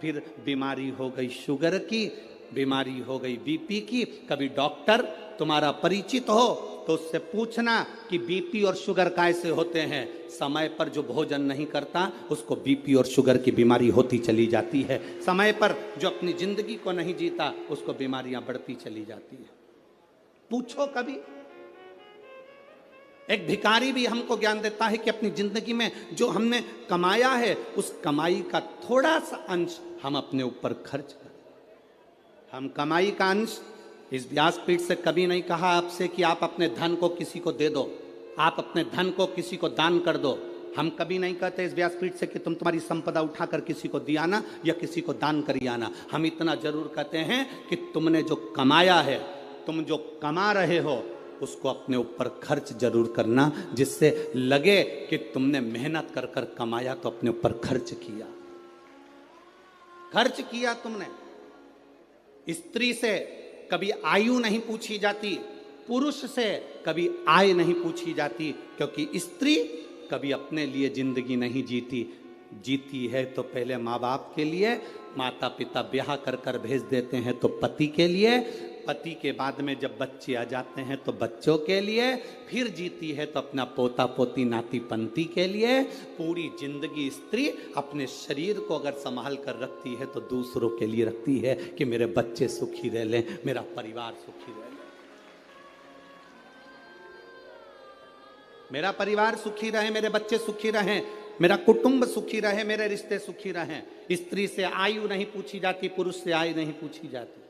फिर बीमारी हो गई शुगर की, बीमारी हो गई बीपी की। कभी डॉक्टर तुम्हारा परिचित हो तो उससे पूछना कि बीपी और शुगर कैसे होते हैं। समय पर जो भोजन नहीं करता उसको बीपी और शुगर की बीमारी होती चली जाती है। समय पर जो अपनी जिंदगी को नहीं जीता उसको बीमारियां बढ़ती चली जाती है। पूछो कभी। एक भिखारी भी हमको ज्ञान देता है कि अपनी जिंदगी में जो हमने कमाया है उस कमाई का थोड़ा सा अंश हम अपने ऊपर खर्च करें। हम कमाई का अंश, इस व्यासपीठ से कभी नहीं कहा आपसे कि आप अपने धन को किसी को दे दो, आप अपने धन को किसी को दान कर दो। हम कभी नहीं कहते इस व्यासपीठ से कि तुम तुम्हारी संपदा उठाकर किसी को दियाना या किसी को दान करियाना। हम इतना जरूर कहते हैं कि तुमने जो कमाया है, तुम जो कमा रहे हो उसको अपने ऊपर खर्च जरूर करना, जिससे लगे कि तुमने मेहनत कर कर कमाया तो अपने ऊपर खर्च किया। खर्च किया तुमने। स्त्री से कभी आयु नहीं पूछी जाती, पुरुष से कभी आय नहीं पूछी जाती, क्योंकि स्त्री कभी अपने लिए जिंदगी नहीं जीती। जीती है तो पहले माँ बाप के लिए, माता पिता ब्याह कर कर भेज देते हैं तो पति के लिए, पति के बाद में जब बच्चे आ जाते हैं तो बच्चों के लिए, फिर जीती है तो अपना पोता पोती नाती पंती के लिए। पूरी जिंदगी स्त्री अपने शरीर को अगर संभाल कर रखती है तो दूसरों के लिए रखती है कि मेरे बच्चे सुखी रह लें, मेरा परिवार सुखी रह ले, मेरा परिवार सुखी रहे, मेरे बच्चे सुखी रहें, मेरा कुटुंब सुखी रहे, मेरे रिश्ते सुखी रहें। स्त्री से आयु नहीं पूछी जाती, पुरुष से आयु नहीं पूछी जाती।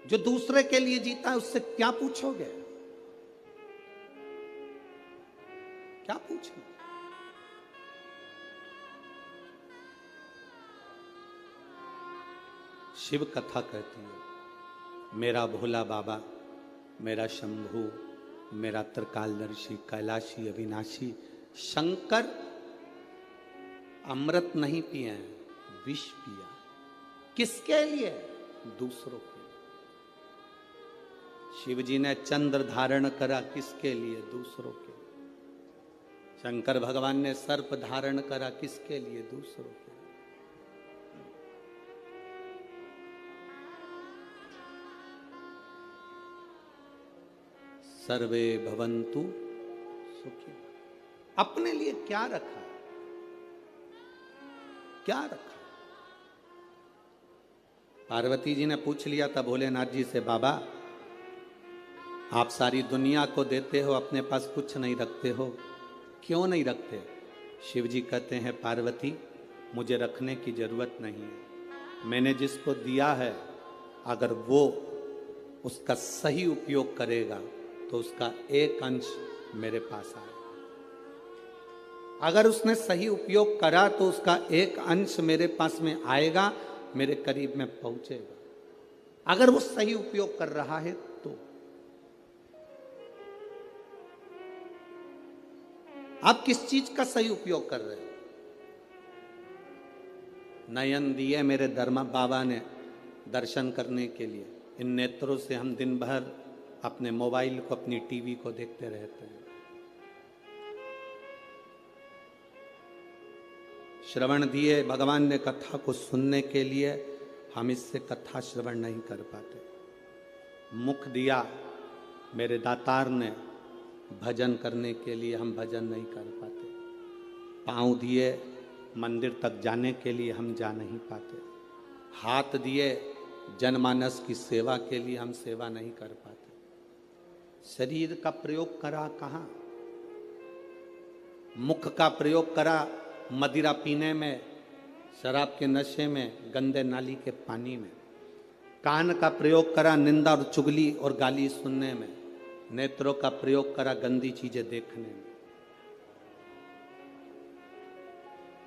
जो दूसरे के लिए जीता है उससे क्या पूछोगे, क्या पूछोगे? शिव कथा कहती है, मेरा भोला बाबा, मेरा शंभू, मेरा त्रिकालदर्शी, कैलाशी, अविनाशी शंकर अमृत नहीं पिए हैं, विष पिया। किसके लिए? दूसरों के लिए। शिव जी ने चंद्र धारण करा, किसके लिए? दूसरों के लिए। शंकर भगवान ने सर्प धारण करा, किसके लिए? दूसरों के लिए। सर्वे भवन्तु सुखी। अपने लिए क्या रखा, क्या रखा? पार्वती जी ने पूछ लिया था भोलेनाथ जी से, बाबा आप सारी दुनिया को देते हो, अपने पास कुछ नहीं रखते हो, क्यों नहीं रखते? शिव जी कहते हैं, पार्वती मुझे रखने की जरूरत नहीं है। मैंने जिसको दिया है अगर वो उसका सही उपयोग करेगा तो उसका एक अंश मेरे पास आएगा। अगर उसने सही उपयोग करा तो उसका एक अंश मेरे पास में आएगा, मेरे करीब में पहुंचेगा। अगर वो सही उपयोग कर रहा है तो। आप किस चीज का सही उपयोग कर रहे हो? नयन दिए मेरे धर्म बाबा ने दर्शन करने के लिए। इन नेत्रों से हम दिन भर अपने मोबाइल को, अपनी टीवी को देखते रहते हैं। श्रवण दिए भगवान ने कथा को सुनने के लिए, हम इससे कथा श्रवण नहीं कर पाते। मुख दिया मेरे दातार ने भजन करने के लिए, हम भजन नहीं कर पाते। पाँव दिए मंदिर तक जाने के लिए, हम जा नहीं पाते। हाथ दिए जनमानस की सेवा के लिए, हम सेवा नहीं कर पाते। शरीर का प्रयोग करा कहाँ? मुख का प्रयोग करा मदिरा पीने में, शराब के नशे में, गंदे नाली के पानी में। कान का प्रयोग करा निंदा और चुगली और गाली सुनने में। नेत्रों का प्रयोग करा गंदी चीजें देखने में।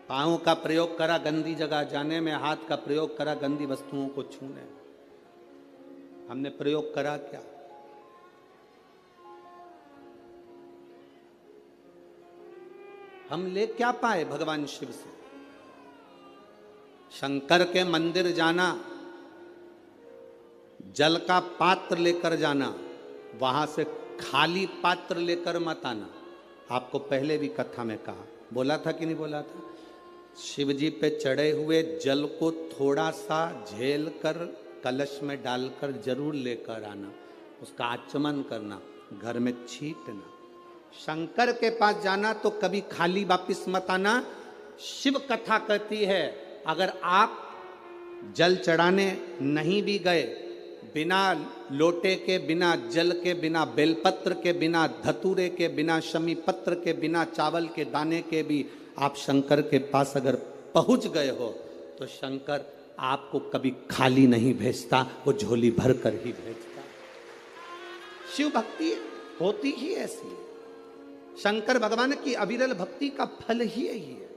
पाँव का प्रयोग करा गंदी जगह जाने में। हाथ का प्रयोग करा गंदी वस्तुओं को छूने में। हमने प्रयोग करा क्या? हम ले क्या पाए भगवान शिव से? शंकर के मंदिर जाना, जल का पात्र लेकर जाना, वहां से खाली पात्र लेकर मत आना। आपको पहले भी कथा में कहा, बोला था कि नहीं बोला था? शिव जी पे चढ़े हुए जल को थोड़ा सा झेल कर कलश में डालकर जरूर लेकर आना, उसका आचमन करना, घर में छींटना। शंकर के पास जाना तो कभी खाली वापिस मत आना। शिव कथा कहती है अगर आप जल चढ़ाने नहीं भी गए, बिना लोटे के, बिना जल के, बिना बेलपत्र के, बिना धतूरे के, बिना शमी पत्र के, बिना चावल के दाने के भी आप शंकर के पास अगर पहुंच गए हो तो शंकर आपको कभी खाली नहीं भेजता, वो झोली भर कर ही भेजता। शिव भक्ति होती ही ऐसी है। शंकर भगवान की अविरल भक्ति का फल ही यही है।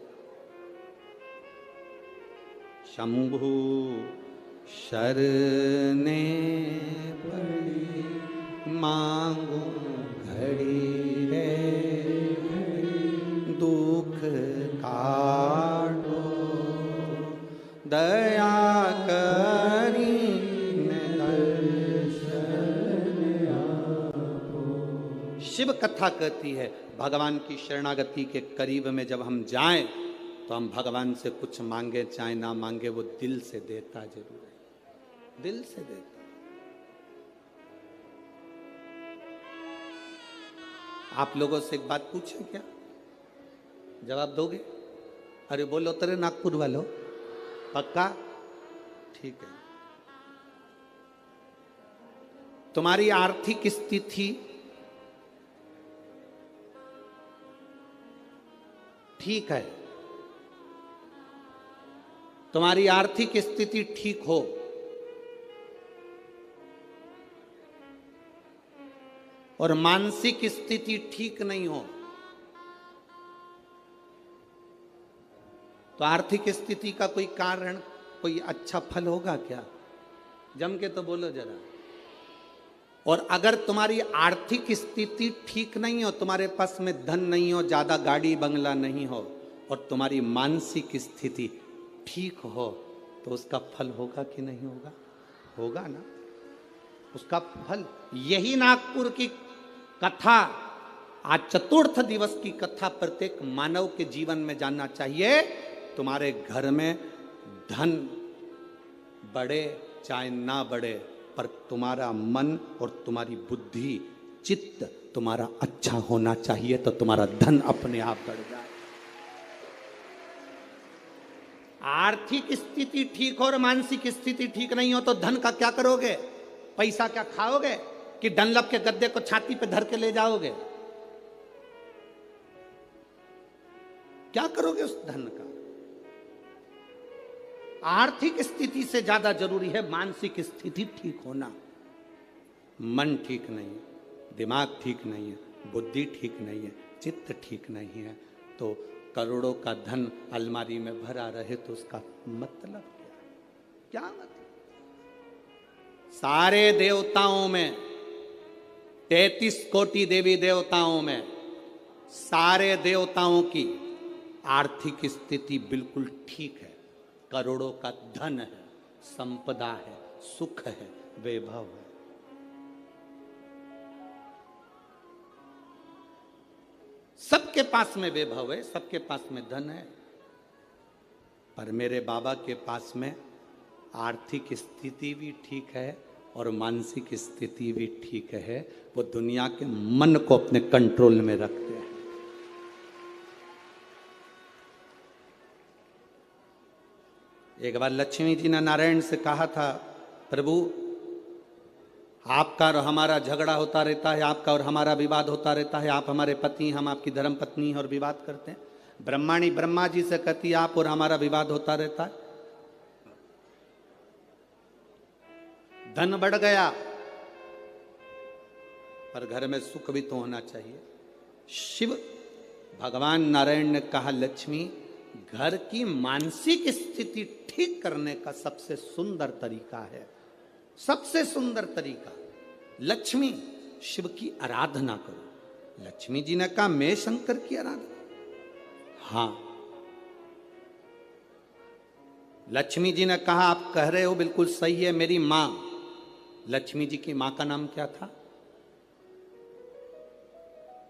शंभु शरणे पड़ी मांगो घड़ी रे दुख काटो दया करी शिव कथा कहती है भगवान की शरणागति के करीब में जब हम जाएं तो हम भगवान से कुछ मांगे चाहे ना मांगे, वो दिल से देता जरूर है, दिल से देता। आप लोगों से एक बात पूछें क्या? जवाब दोगे? अरे बोलो तेरे नागपुर वालों, पक्का? ठीक है। तुम्हारी आर्थिक स्थिति ठीक है, तुम्हारी आर्थिक स्थिति ठीक हो और मानसिक स्थिति ठीक नहीं हो तो आर्थिक स्थिति का कोई कारण, कोई अच्छा फल होगा क्या? जम के तो बोलो जरा। और अगर तुम्हारी आर्थिक स्थिति ठीक नहीं हो, तुम्हारे पास में धन नहीं हो, ज्यादा गाड़ी बंगला नहीं हो, और तुम्हारी मानसिक स्थिति ठीक हो तो उसका फल होगा कि नहीं होगा? होगा ना। उसका फल, यही नागपुर की कथा, आज चतुर्थ दिवस की कथा प्रत्येक मानव के जीवन में जानना चाहिए। तुम्हारे घर में धन बढ़े चाहे ना बढ़े, पर तुम्हारा मन और तुम्हारी बुद्धि चित्त तुम्हारा अच्छा होना चाहिए, तो तुम्हारा धन अपने आप बढ़ जाए। आर्थिक स्थिति ठीक हो और मानसिक स्थिति ठीक नहीं हो तो धन का क्या करोगे? पैसा क्या खाओगे कि डनलप के गद्दे को छाती पे धर के ले जाओगे? क्या करोगे उस धन का? आर्थिक स्थिति से ज्यादा जरूरी है मानसिक स्थिति ठीक होना। मन ठीक नहीं है, दिमाग ठीक नहीं है, बुद्धि ठीक नहीं है, चित्त ठीक नहीं है, तो करोड़ों का धन अलमारी में भरा रहे तो उसका मतलब क्या? क्या मतलब? सारे देवताओं में, 33 कोटि देवी देवताओं में, सारे देवताओं की आर्थिक स्थिति बिल्कुल ठीक है। करोड़ों का धन है, संपदा है, सुख है, वैभव है। सबके पास में वैभव है, सबके पास में धन है, पर मेरे बाबा के पास में आर्थिक स्थिति भी ठीक है और मानसिक स्थिति भी ठीक है। वो दुनिया के मन को अपने कंट्रोल में रखते हैं। एक बार लक्ष्मी जी ने नारायण से कहा था, प्रभु आपका और हमारा झगड़ा होता रहता है, आपका और हमारा विवाद होता रहता है, आप हमारे पति, हम आपकी धर्म पत्नी और विवाद करते हैं। ब्रह्माणी ब्रह्मा जी से कहती, आप और हमारा विवाद होता रहता है, धन बढ़ गया पर घर में सुख भी तो होना चाहिए। शिव भगवान नारायण ने कहा, लक्ष्मी घर की मानसिक स्थिति ठीक करने का सबसे सुंदर तरीका है, सबसे सुंदर तरीका, लक्ष्मी शिव की आराधना करो। लक्ष्मी जी ने कहा, मैं शंकर की आराधना? हाँ। लक्ष्मी जी ने कहा, आप कह रहे हो बिल्कुल सही है, मेरी मां, लक्ष्मी जी की मां का नाम क्या था?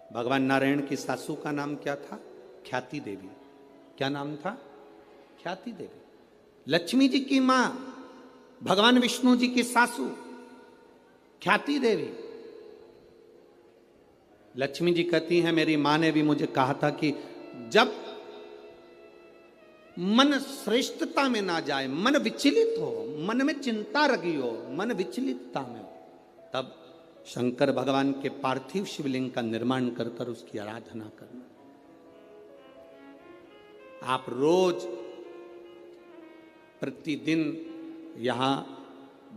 भगवान नारायण की सासू का नाम क्या था? ख्याति देवी। क्या नाम था? ख्याति देवी। लक्ष्मी जी की मां, भगवान विष्णु जी की सासू ख्याति देवी। लक्ष्मी जी कहती हैं, मेरी मां ने भी मुझे कहा था कि जब मन श्रेष्ठता में ना जाए, मन विचलित हो, मन में चिंता लगी हो, मन विचलितता में हो, तब शंकर भगवान के पार्थिव शिवलिंग का निर्माण कर कर उसकी आराधना करना। आप रोज प्रतिदिन यहां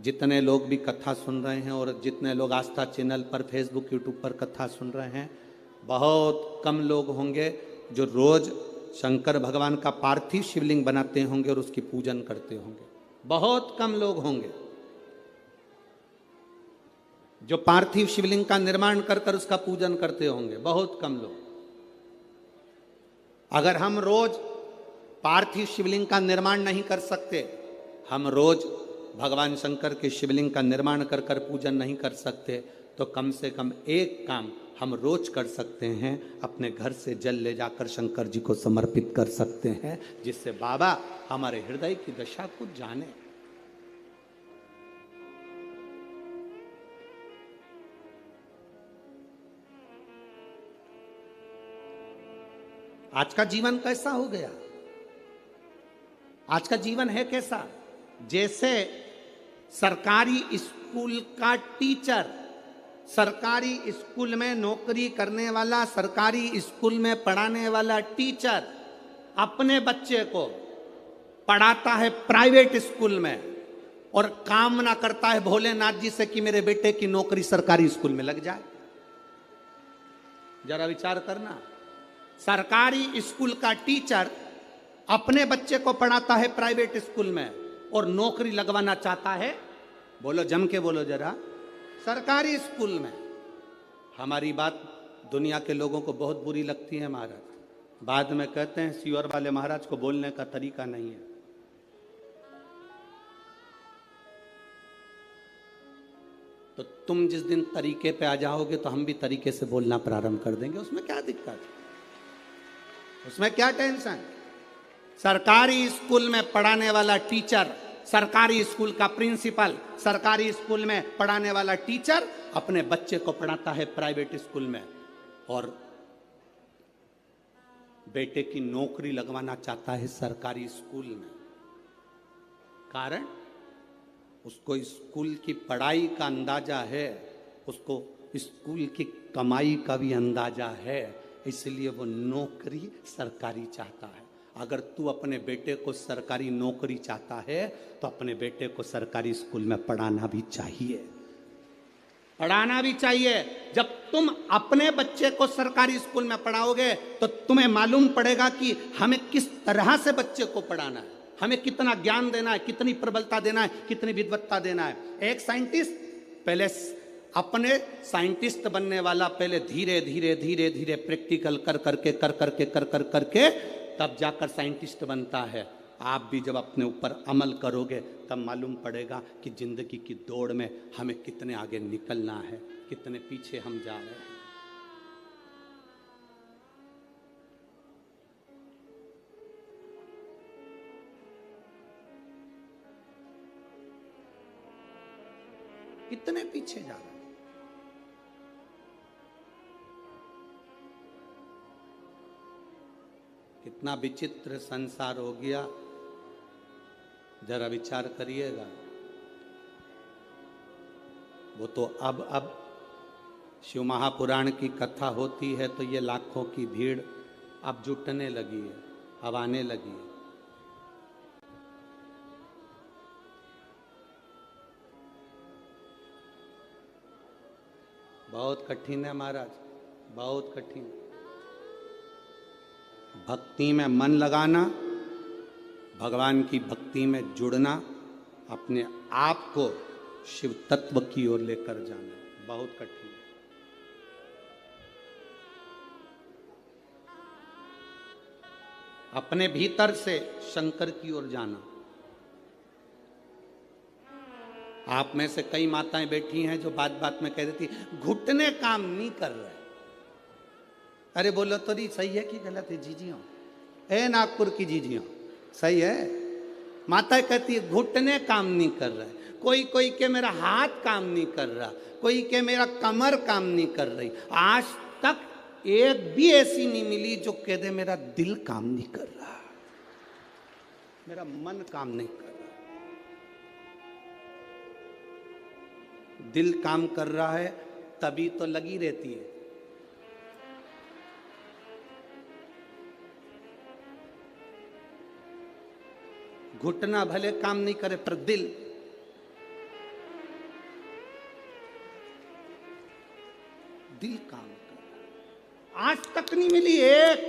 जितने लोग भी कथा सुन रहे हैं और जितने लोग आस्था चैनल पर, फेसबुक, यूट्यूब पर कथा सुन रहे हैं, बहुत कम लोग होंगे जो रोज शंकर भगवान का पार्थिव शिवलिंग बनाते होंगे और उसकी पूजन करते होंगे। बहुत कम लोग होंगे जो पार्थिव शिवलिंग का निर्माण कर कर उसका पूजन करते होंगे, बहुत कम लोग। अगर हम रोज पार्थिव शिवलिंग का निर्माण नहीं कर सकते, हम रोज भगवान शंकर के शिवलिंग का निर्माण कर कर पूजन नहीं कर सकते, तो कम से कम एक काम हम रोज कर सकते हैं, अपने घर से जल ले जाकर शंकर जी को समर्पित कर सकते हैं, जिससे बाबा हमारे हृदय की दशा को जाने। आज का जीवन कैसा हो गया? आज का जीवन है कैसा? जैसे सरकारी स्कूल का टीचर, सरकारी स्कूल में नौकरी करने वाला, सरकारी स्कूल में पढ़ाने वाला टीचर अपने बच्चे को पढ़ाता है प्राइवेट स्कूल में और कामना करता है भोलेनाथ जी से कि मेरे बेटे की नौकरी सरकारी स्कूल में लग जाए। जरा विचार करना, सरकारी स्कूल का टीचर अपने बच्चे को पढ़ाता है प्राइवेट स्कूल में और नौकरी लगवाना चाहता है, बोलो जम के बोलो जरा, सरकारी स्कूल में। हमारी बात दुनिया के लोगों को बहुत बुरी लगती है महाराज, बाद में कहते हैं सीवर वाले महाराज को बोलने का तरीका नहीं है। तो तुम जिस दिन तरीके पे आ जाओगे तो हम भी तरीके से बोलना प्रारंभ कर देंगे, उसमें क्या दिक्कत है, उसमें क्या टेंशन। सरकारी स्कूल में पढ़ाने वाला टीचर, सरकारी स्कूल का प्रिंसिपल, सरकारी स्कूल में पढ़ाने वाला टीचर अपने बच्चे को पढ़ाता है प्राइवेट स्कूल में और बेटे की नौकरी लगवाना चाहता है सरकारी स्कूल में। कारण उसको स्कूल की पढ़ाई का अंदाजा है, उसको स्कूल की कमाई का भी अंदाजा है, इसलिए वो नौकरी सरकारी चाहता है। अगर तू अपने बेटे को सरकारी नौकरी चाहता है तो अपने बेटे को सरकारी स्कूल में पढ़ाना भी चाहिए, पढ़ाना भी चाहिए। जब तुम अपने बच्चे को सरकारी स्कूल में पढ़ाओगे तो तुम्हें मालूम पड़ेगा कि हमें किस तरह से बच्चे को पढ़ाना है, हमें कितना ज्ञान देना है, कितनी प्रबलता देना है, कितनी विद्वत्ता देना है। एक साइंटिस्ट पहले अपने साइंटिस्ट बनने वाला पहले धीरे धीरे धीरे धीरे प्रैक्टिकल कर करके तब जाकर साइंटिस्ट बनता है। आप भी जब अपने ऊपर अमल करोगे तब मालूम पड़ेगा कि जिंदगी की दौड़ में हमें कितने आगे निकलना है, कितने पीछे हम जा रहे हैं। कितने पीछे जा रहे हैं। कितना विचित्र संसार हो गया, जरा विचार करिएगा। वो तो अब शिव महापुराण की कथा होती है तो ये लाखों की भीड़ अब जुटने लगी है, अब आने लगी है। बहुत कठिन है महाराज, बहुत कठिन। भक्ति में मन लगाना, भगवान की भक्ति में जुड़ना, अपने आप को शिव तत्व की ओर लेकर जाना बहुत कठिन है। अपने भीतर से शंकर की ओर जाना। आप में से कई माताएं बैठी हैं जो बात बात में कह देती घुटने काम नहीं कर रहे, अरे बोलो तो नहीं, सही है कि गलत है जीजियों? ए नागपुर की जीजियों, सही है? माता कहती है घुटने काम नहीं कर रहा है, कोई के मेरा हाथ काम नहीं कर रहा, कोई के मेरा कमर काम नहीं कर रही। आज तक एक भी ऐसी नहीं मिली जो कह दे मेरा दिल काम नहीं कर रहा, मेरा मन काम नहीं कर रहा। दिल काम कर रहा है तभी तो लगी रहती है। घुटना भले काम नहीं करे पर दिल, दिल काम कर। आज तक नहीं मिली एक,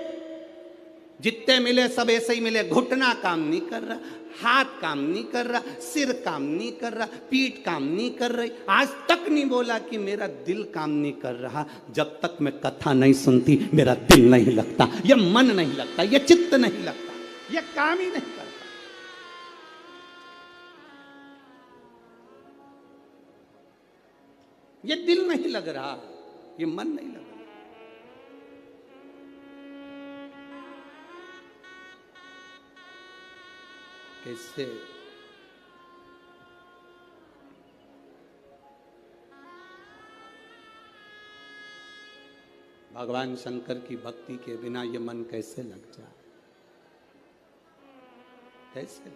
जितने मिले सब ऐसे ही मिले। घुटना काम नहीं कर रहा, हाथ काम नहीं कर रहा, सिर काम नहीं कर रहा, पीठ काम नहीं कर रही। आज तक नहीं बोला कि मेरा दिल काम नहीं कर रहा। जब तक मैं कथा नहीं सुनती मेरा दिल नहीं लगता, ये मन नहीं लगता, ये चित्त नहीं लगता, ये काम ही नहीं करता। ये दिल नहीं लग रहा, ये मन नहीं लग रहा। कैसे? भगवान शंकर की भक्ति के बिना ये मन कैसे लग जाए? कैसे?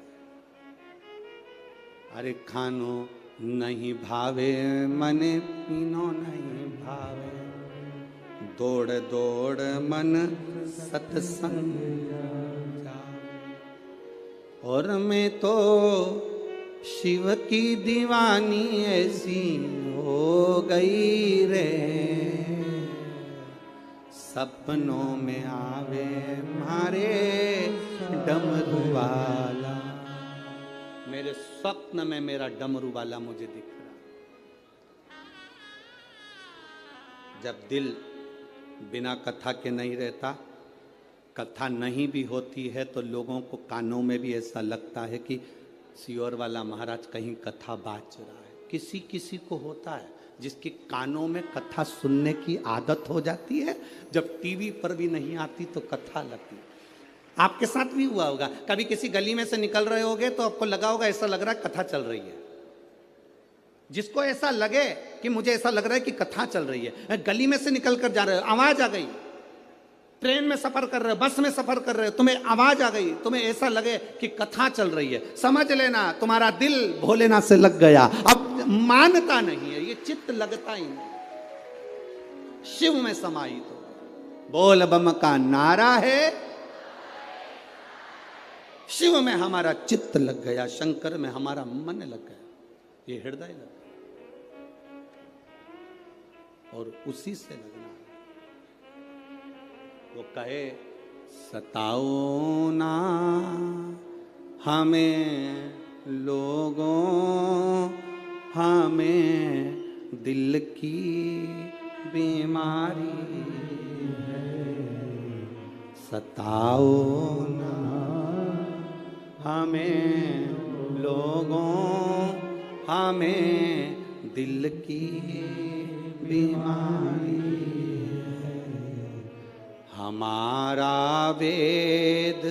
अरे खानो नहीं भावे मने, पीनो नहीं भावे, दौड़ दौड़ मन सत्संग जावे। और मैं तो शिव की दीवानी ऐसी हो गई रे, सपनों में आवे मारे डमरू वाला। मेरे स्वप्न में मेरा डमरू वाला मुझे दिख रहा। जब दिल बिना कथा के नहीं रहता, कथा नहीं भी होती है तो लोगों को कानों में भी ऐसा लगता है कि सियोर वाला महाराज कहीं कथा बाच रहा है। किसी किसी को होता है जिसके कानों में कथा सुनने की आदत हो जाती है, जब टीवी पर भी नहीं आती तो कथा लगती है। आपके साथ भी हुआ होगा, कभी किसी गली में से निकल रहे होगे तो आपको लगा होगा ऐसा लग रहा है कथा चल रही है। जिसको ऐसा लगे कि मुझे ऐसा लग रहा है कि कथा चल रही है, गली में से निकल कर जा रहे हो, आवाज आ गई, ट्रेन में सफर कर रहे हो, बस में सफर कर रहे हो, तुम्हें आवाज आ गई, तुम्हें ऐसा लगे कि कथा चल रही है, समझ लेना तुम्हारा दिल भोलेनाथ से लग गया। अब मानता नहीं है, ये चित्त लगता ही नहीं, शिव में समाहित हो। बोल बम का नारा है, शिव में हमारा चित्त लग गया, शंकर में हमारा मन लग गया, ये हृदय लग गया और उसी से लगना। वो कहे सताओ ना हमें लोगों, हमें दिल की बीमारी है। सताओ ना हमें लोगों, हमें दिल की बीमारी है। हमारा वेद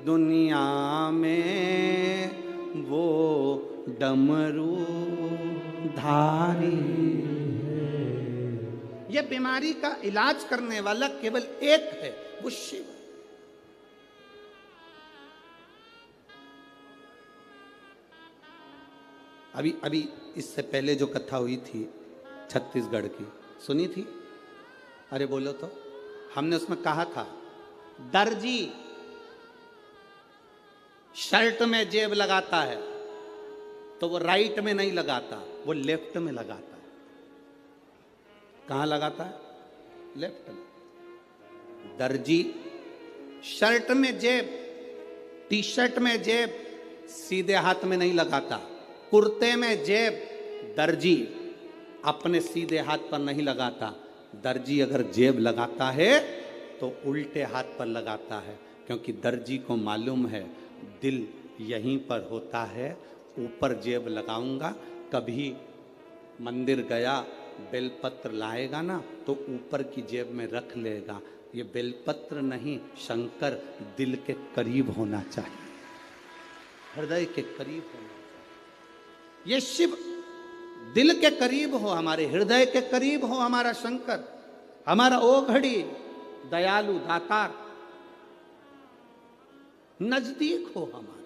दुनिया में वो डमरू धारी है। ये बीमारी का इलाज करने वाला केवल एक है, वो शिव। अभी इससे पहले जो कथा हुई थी छत्तीसगढ़ की, सुनी थी? अरे बोलो तो। हमने उसमें कहा था दर्जी शर्ट में जेब लगाता है तो वो राइट में नहीं लगाता, वो लेफ्ट में लगाता है। कहां लगाता है? लेफ्ट में। दर्जी शर्ट में जेब, टी शर्ट में जेब सीधे हाथ में नहीं लगाता। कुर्ते में जेब दर्जी अपने सीधे हाथ पर नहीं लगाता। दर्जी अगर जेब लगाता है तो उल्टे हाथ पर लगाता है, क्योंकि दर्जी को मालूम है दिल यहीं पर होता है, ऊपर जेब लगाऊंगा। कभी मंदिर गया बेलपत्र लाएगा ना तो ऊपर की जेब में रख लेगा। ये बेलपत्र नहीं, शंकर दिल के करीब होना चाहिए, हृदय के करीब होना चाहिए। ये शिव दिल के करीब हो, हमारे हृदय के करीब हो हमारा शंकर, हमारा ओघड़ी दयालु दातार नजदीक हो हमारे।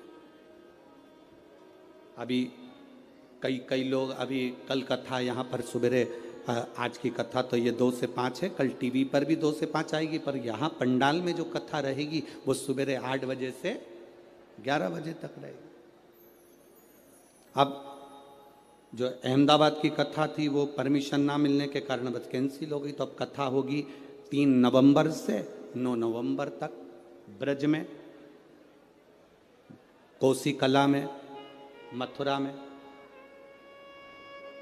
अभी कई लोग, अभी कल कथा यहाँ पर सवेरे, आज की कथा तो ये 2 से 5 है, कल टीवी पर भी 2 से 5 आएगी, पर यहाँ पंडाल में जो कथा रहेगी वो सवेरे 8 बजे से 11 बजे तक रहेगी। अब जो अहमदाबाद की कथा थी वो परमिशन ना मिलने के कारण बस कैंसिल हो गई, तो अब कथा होगी 3 नवंबर से 9 नवंबर तक ब्रज में, कोसी कला में, मथुरा में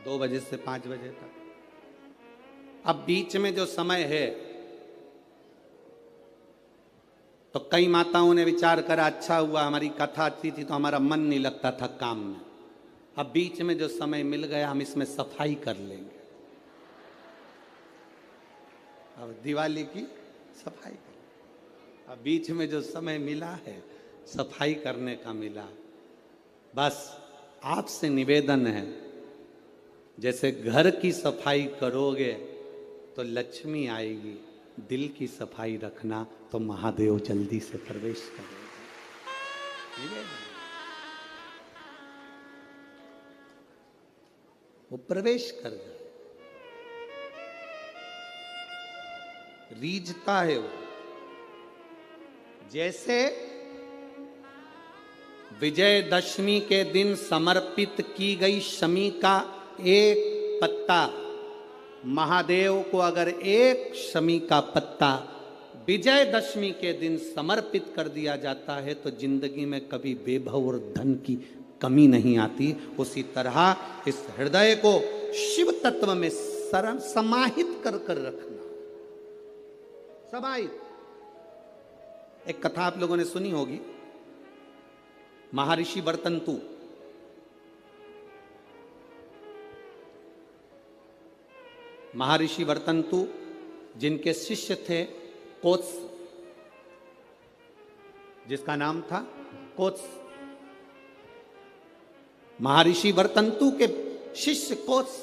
2 बजे से 5 बजे तक। अब बीच में जो समय है तो कई माताओं ने विचार करा अच्छा हुआ हमारी कथा अच्छी थी तो हमारा मन नहीं लगता था काम में, अब बीच में जो समय मिल गया हम इसमें सफाई कर लेंगे, अब दिवाली की सफाई कर, अब बीच में जो समय मिला है सफाई करने का मिला। बस आपसे निवेदन है, जैसे घर की सफाई करोगे तो लक्ष्मी आएगी, दिल की सफाई रखना तो महादेव जल्दी से प्रवेश करेगा। निवेदन, वो प्रवेश कर जाए, रीझता है वो। जैसे विजयदशमी के दिन समर्पित की गई शमी का एक पत्ता, महादेव को अगर एक शमी का पत्ता विजयदशमी के दिन समर्पित कर दिया जाता है तो जिंदगी में कभी वैभव और धन की कमी नहीं आती। उसी तरह इस हृदय को शिव तत्व में समाहित कर कर रखना, समाहित। एक कथा आप लोगों ने सुनी होगी, महर्षि वर्तंतु। महर्षि वर्तंतु जिनके शिष्य थे कोत्स, जिसका नाम था कोत्स। महर्षि वर्तंतु के शिष्य कोत्स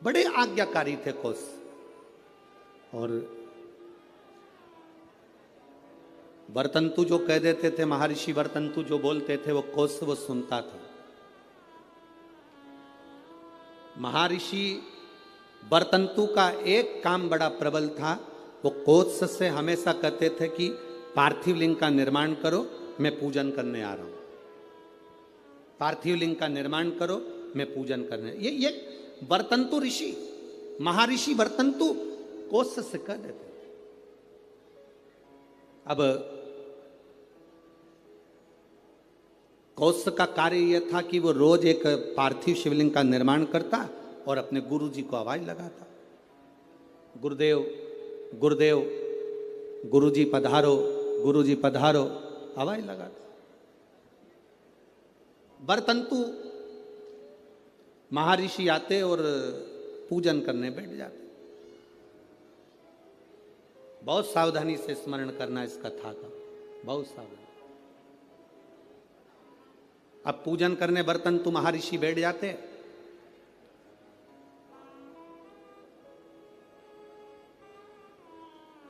बड़े आज्ञाकारी थे कोत्स, और वर्तंतु जो कह देते थे, महर्षि वर्तंतु जो बोलते थे वो कोत्स वो सुनता था। महर्षि वर्तंतु का एक काम बड़ा प्रबल था, वो कोत्स से हमेशा कहते थे कि पार्थिव लिंग का निर्माण करो, मैं पूजन करने आ रहा हूं। पार्थिव लिंग का निर्माण करो, मैं पूजन करने। ये वर्तंतु ऋषि, महर्षि वर्तंतु कोत्स से कह देते। अब कोत्स का कार्य यह था कि वो रोज एक पार्थिव शिवलिंग का निर्माण करता और अपने गुरु जी को आवाज लगाता, गुरुदेव गुरुदेव, गुरुजी पधारो, गुरुजी पधारो, आवाज लगाता। वर्तंतु महर्षि आते और पूजन करने बैठ जाते। बहुत सावधानी से स्मरण करना इस कथा का, बहुत सावधानी। अब पूजन करने वर्तंतु महर्षि बैठ जाते।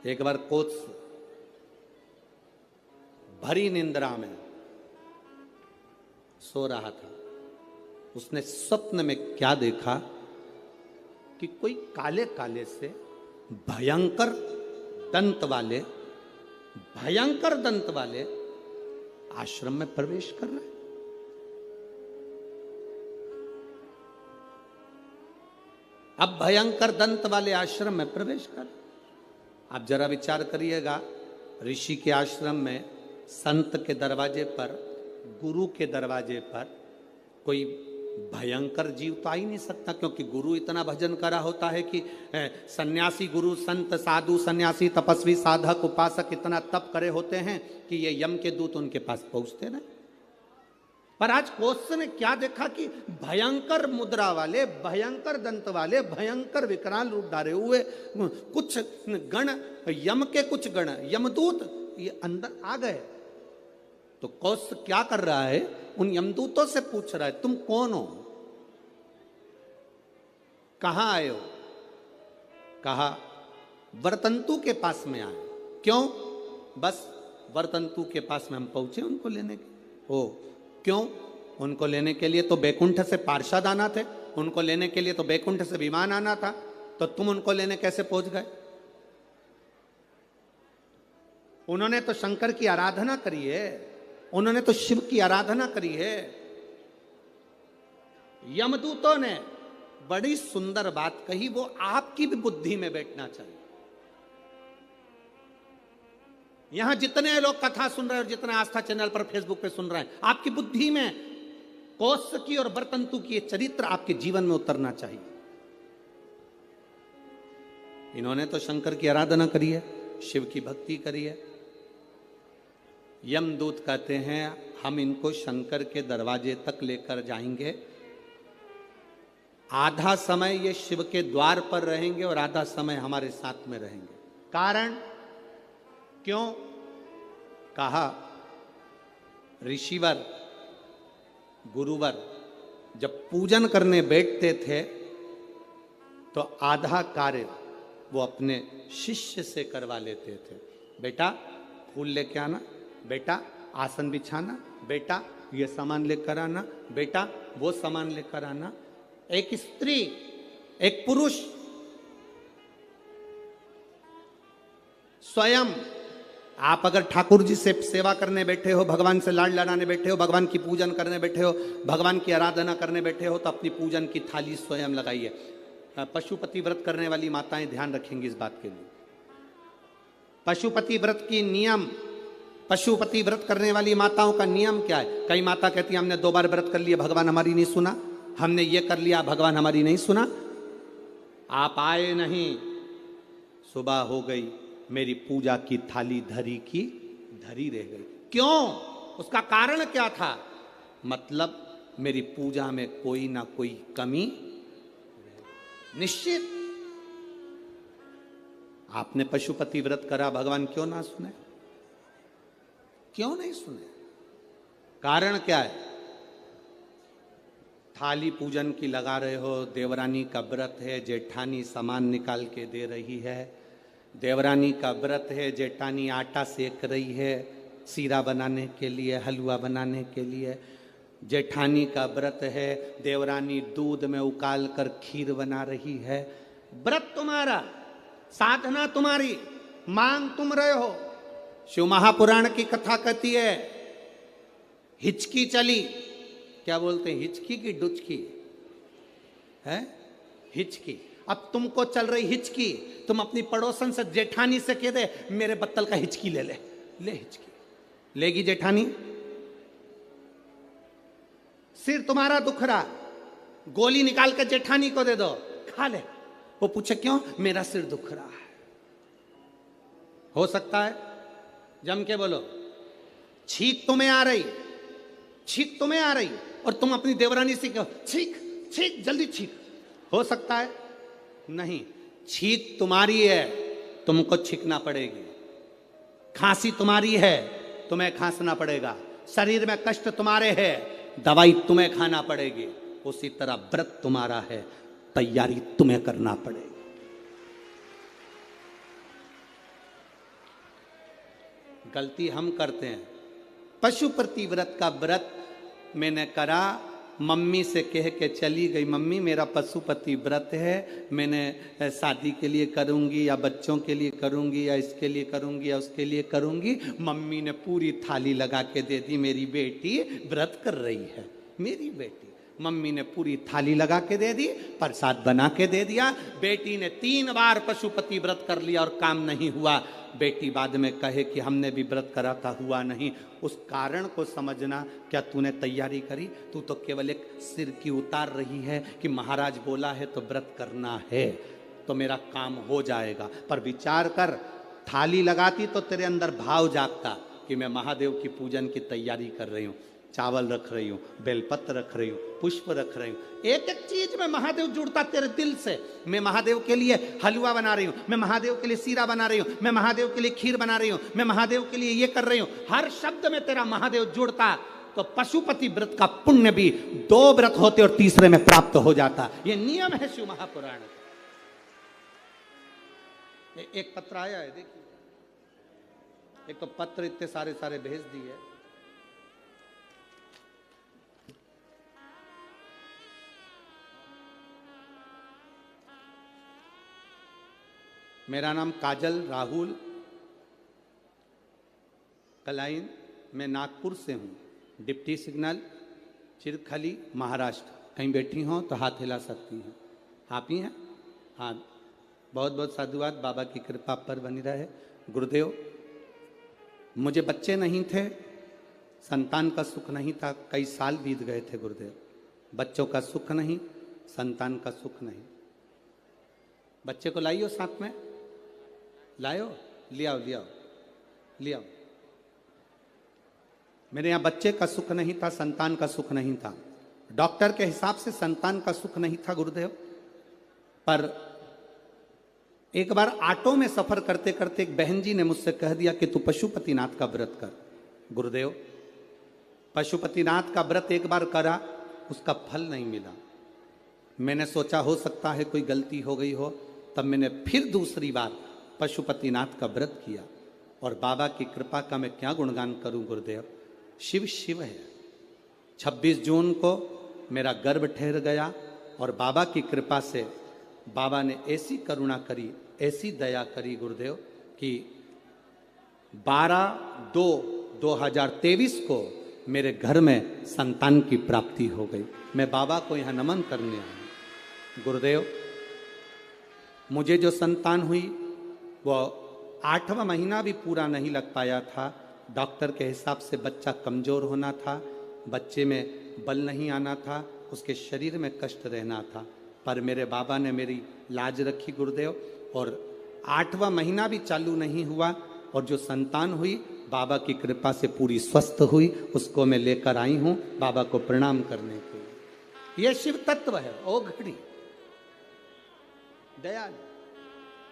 एक बार कोत्स भरी निंद्रा में सो रहा था। उसने स्वप्न में क्या देखा कि कोई काले काले से भयंकर दंत वाले आश्रम में प्रवेश कर रहे। अब भयंकर दंत वाले आश्रम में प्रवेश कर। आप जरा विचार करिएगा, ऋषि के आश्रम में संत के दरवाजे पर, गुरु के दरवाजे पर कोई भयंकर जीव तो आ ही नहीं सकता, क्योंकि गुरु इतना भजन करा होता है कि सन्यासी गुरु, संत, साधु, सन्यासी, तपस्वी, साधक, उपासक इतना तप करे होते हैं कि ये यम के दूत उनके पास पहुंचते ना। पर आज कोश ने क्या देखा कि भयंकर मुद्रा वाले, भयंकर दंत वाले, भयंकर विकराल रूप धारे हुए कुछ गण, यम के कुछ गण, यमदूत ये अंदर आ गए। तो कौश क्या कर रहा है, उन यमदूतों से पूछ रहा है तुम कौन हो, कहां आए हो। कहा वरतंतु के पास में आए। क्यों? बस वरतंतु के पास में हम पहुंचे उनको लेने के। हो क्यों? उनको लेने के लिए तो बैकुंठ से पार्षद आना थे, उनको लेने के लिए तो बैकुंठ से विमान आना था, तो तुम उनको लेने कैसे पहुंच गए? उन्होंने तो शंकर की आराधना करी है, उन्होंने तो शिव की आराधना करी है। यमदूतों ने बड़ी सुंदर बात कही, वो आपकी भी बुद्धि में बैठना चाहिए। यहां जितने लोग कथा सुन रहे हैं और जितने आस्था चैनल पर फेसबुक पे सुन रहे हैं, आपकी बुद्धि में कौश की और वरतंतु की चरित्र आपके जीवन में उतरना चाहिए। इन्होंने तो शंकर की आराधना करी है, शिव की भक्ति करी है। यमदूत कहते हैं हम इनको शंकर के दरवाजे तक लेकर जाएंगे, आधा समय ये शिव के द्वार पर रहेंगे और आधा समय हमारे साथ में रहेंगे। कारण क्यों? कहा ऋषिवर गुरुवर जब पूजन करने बैठते थे तो आधा कार्य वो अपने शिष्य से करवा लेते थे। बेटा फूल लेके आना, बेटा आसन बिछाना, बेटा ये सामान लेकर आना, बेटा वो सामान लेकर आना। एक स्त्री, एक पुरुष स्वयं, आप अगर ठाकुर जी से सेवा करने बैठे हो, भगवान से लाड लड़ाने बैठे हो, भगवान की पूजन करने बैठे हो, भगवान की आराधना करने बैठे हो, तो अपनी पूजन की थाली स्वयं लगाइए। पशुपति व्रत करने वाली माताएं ध्यान रखेंगी इस बात के लिए। पशुपति व्रत की नियम, पशुपति व्रत करने वाली माताओं का नियम क्या है? कई माता कहती है हमने 2 बार व्रत कर लिया, भगवान हमारी नहीं सुना, हमने ये कर लिया, भगवान हमारी नहीं सुना। आप आए नहीं, सुबह हो गई, मेरी पूजा की थाली धरी की धरी रह गई। क्यों? उसका कारण क्या था? मतलब मेरी पूजा में कोई ना कोई कमी निश्चित। आपने पशुपति व्रत करा, भगवान क्यों ना सुने? क्यों नहीं सुने? कारण क्या है? थाली पूजन की लगा रहे हो, देवरानी का व्रत है, जेठानी सामान निकाल के दे रही है, देवरानी का व्रत है, जेठानी आटा सेक रही है सीरा बनाने के लिए, हलवा बनाने के लिए, जेठानी का व्रत है, देवरानी दूध में उकाल कर खीर बना रही है। व्रत तुम्हारा, साधना तुम्हारी, मांग तुम रहे हो। शिव महापुराण की कथा कहती है हिचकी चली, क्या बोलते हैं, हिचकी की डुचकी है, हिचकी। अब तुमको चल रही हिचकी, तुम अपनी पड़ोसन से जेठानी से कह दे मेरे बत्तल का हिचकी ले ले, ले हिचकी, लेगी जेठानी? सिर तुम्हारा दुख रहा, गोली निकाल के जेठानी को दे दो, खा ले, वो पूछे क्यों? मेरा सिर दुख रहा है। हो सकता है? जम के बोलो। छींक तुम्हें आ रही, छींक तुम्हें आ रही और तुम अपनी देवरानी से कहो छींक छींक जल्दी छींक, हो सकता है? नहीं, छींक तुम्हारी है, तुमको छींकना पड़ेगी। खांसी तुम्हारी है, तुम्हें खांसना पड़ेगा। शरीर में कष्ट तुम्हारे है, दवाई तुम्हें खाना पड़ेगी। उसी तरह व्रत तुम्हारा है, तैयारी तुम्हें करना पड़ेगी। गलती हम करते हैं। पशुपति व्रत का व्रत मैंने करा, मम्मी से कह के चली गई, मम्मी मेरा पशुपति व्रत है, मैंने शादी के लिए करूंगी या बच्चों के लिए करूंगी या इसके लिए करूंगी या उसके लिए करूंगी। मम्मी ने पूरी थाली लगा के दे दी, मेरी बेटी व्रत कर रही है, मेरी बेटी। मम्मी ने पूरी थाली लगा के दे दी, प्रसाद बना के दे दिया। बेटी ने 3 बार पशुपति व्रत कर लिया और काम नहीं हुआ। बेटी बाद में कहे कि हमने भी व्रत करा था, हुआ नहीं। उस कारण को समझना। क्या तूने तैयारी करी? तू तो केवल एक सिर की उतार रही है कि महाराज बोला है तो व्रत करना है तो मेरा काम हो जाएगा। पर विचार कर, थाली लगाती तो तेरे अंदर भाव जागता कि मैं महादेव की पूजन की तैयारी कर रही हूँ। चावल रख रही हूँ, बेलपत्र रख रही हूँ, पुष्प रख रही हूँ, एक एक चीज में महादेव जुड़ता तेरे दिल से। मैं महादेव के लिए हलवा बना रही हूँ, मैं महादेव के लिए सीरा बना रही हूँ, मैं महादेव के लिए खीर बना रही हूँ, मैं महादेव के लिए ये कर रही हूँ। हर शब्द में तेरा महादेव जुड़ता, तो पशुपति व्रत का पुण्य भी 2 व्रत होते और तीसरे में प्राप्त हो जाता। ये नियम है शिव महापुराण का। एक पत्र आया है, देखिए, एक तो पत्र इतने सारे सारे भेज दिए। मेरा नाम काजल राहुल कलाइन, मैं नागपुर से हूँ, डिप्टी सिग्नल चिरखली महाराष्ट्र। कहीं बैठी हो तो हाथ हिला सकती हैं। आप ही हैं? हाँ, बहुत बहुत साधुवाद, बाबा की कृपा पर बनी रहे। गुरुदेव, मुझे बच्चे नहीं थे, संतान का सुख नहीं था, कई साल बीत गए थे गुरुदेव, बच्चों का सुख नहीं, संतान का सुख नहीं। बच्चे को लाइयो साथ में, लायो, ले आओ ले आओ ले आओ। मेरे यहाँ बच्चे का सुख नहीं था, संतान का सुख नहीं था, डॉक्टर के हिसाब से संतान का सुख नहीं था गुरुदेव। पर एक बार ऑटो में सफर करते करते एक बहन जी ने मुझसे कह दिया कि तू पशुपतिनाथ का व्रत कर। गुरुदेव, पशुपतिनाथ का व्रत एक बार करा, उसका फल नहीं मिला। मैंने सोचा हो सकता है कोई गलती हो गई हो, तब मैंने फिर दूसरी बार पशुपतिनाथ का व्रत किया और बाबा की कृपा का मैं क्या गुणगान करूं गुरुदेव। शिव शिव है। 26 जून को मेरा गर्भ ठहर गया और बाबा की कृपा से बाबा ने ऐसी करुणा करी, ऐसी दया करी गुरुदेव कि 12/2/2023 को मेरे घर में संतान की प्राप्ति हो गई। मैं बाबा को यहाँ नमन करने आया। गुरुदेव, मुझे जो संतान हुई वो 8वां महीना भी पूरा नहीं लग पाया था। डॉक्टर के हिसाब से बच्चा कमज़ोर होना था, बच्चे में बल नहीं आना था, उसके शरीर में कष्ट रहना था। पर मेरे बाबा ने मेरी लाज रखी गुरुदेव, और 8वां महीना भी चालू नहीं हुआ और जो संतान हुई बाबा की कृपा से पूरी स्वस्थ हुई। उसको मैं लेकर आई हूँ बाबा को प्रणाम करने के लिए। यह शिव तत्व है, ओ घड़ी दयालु।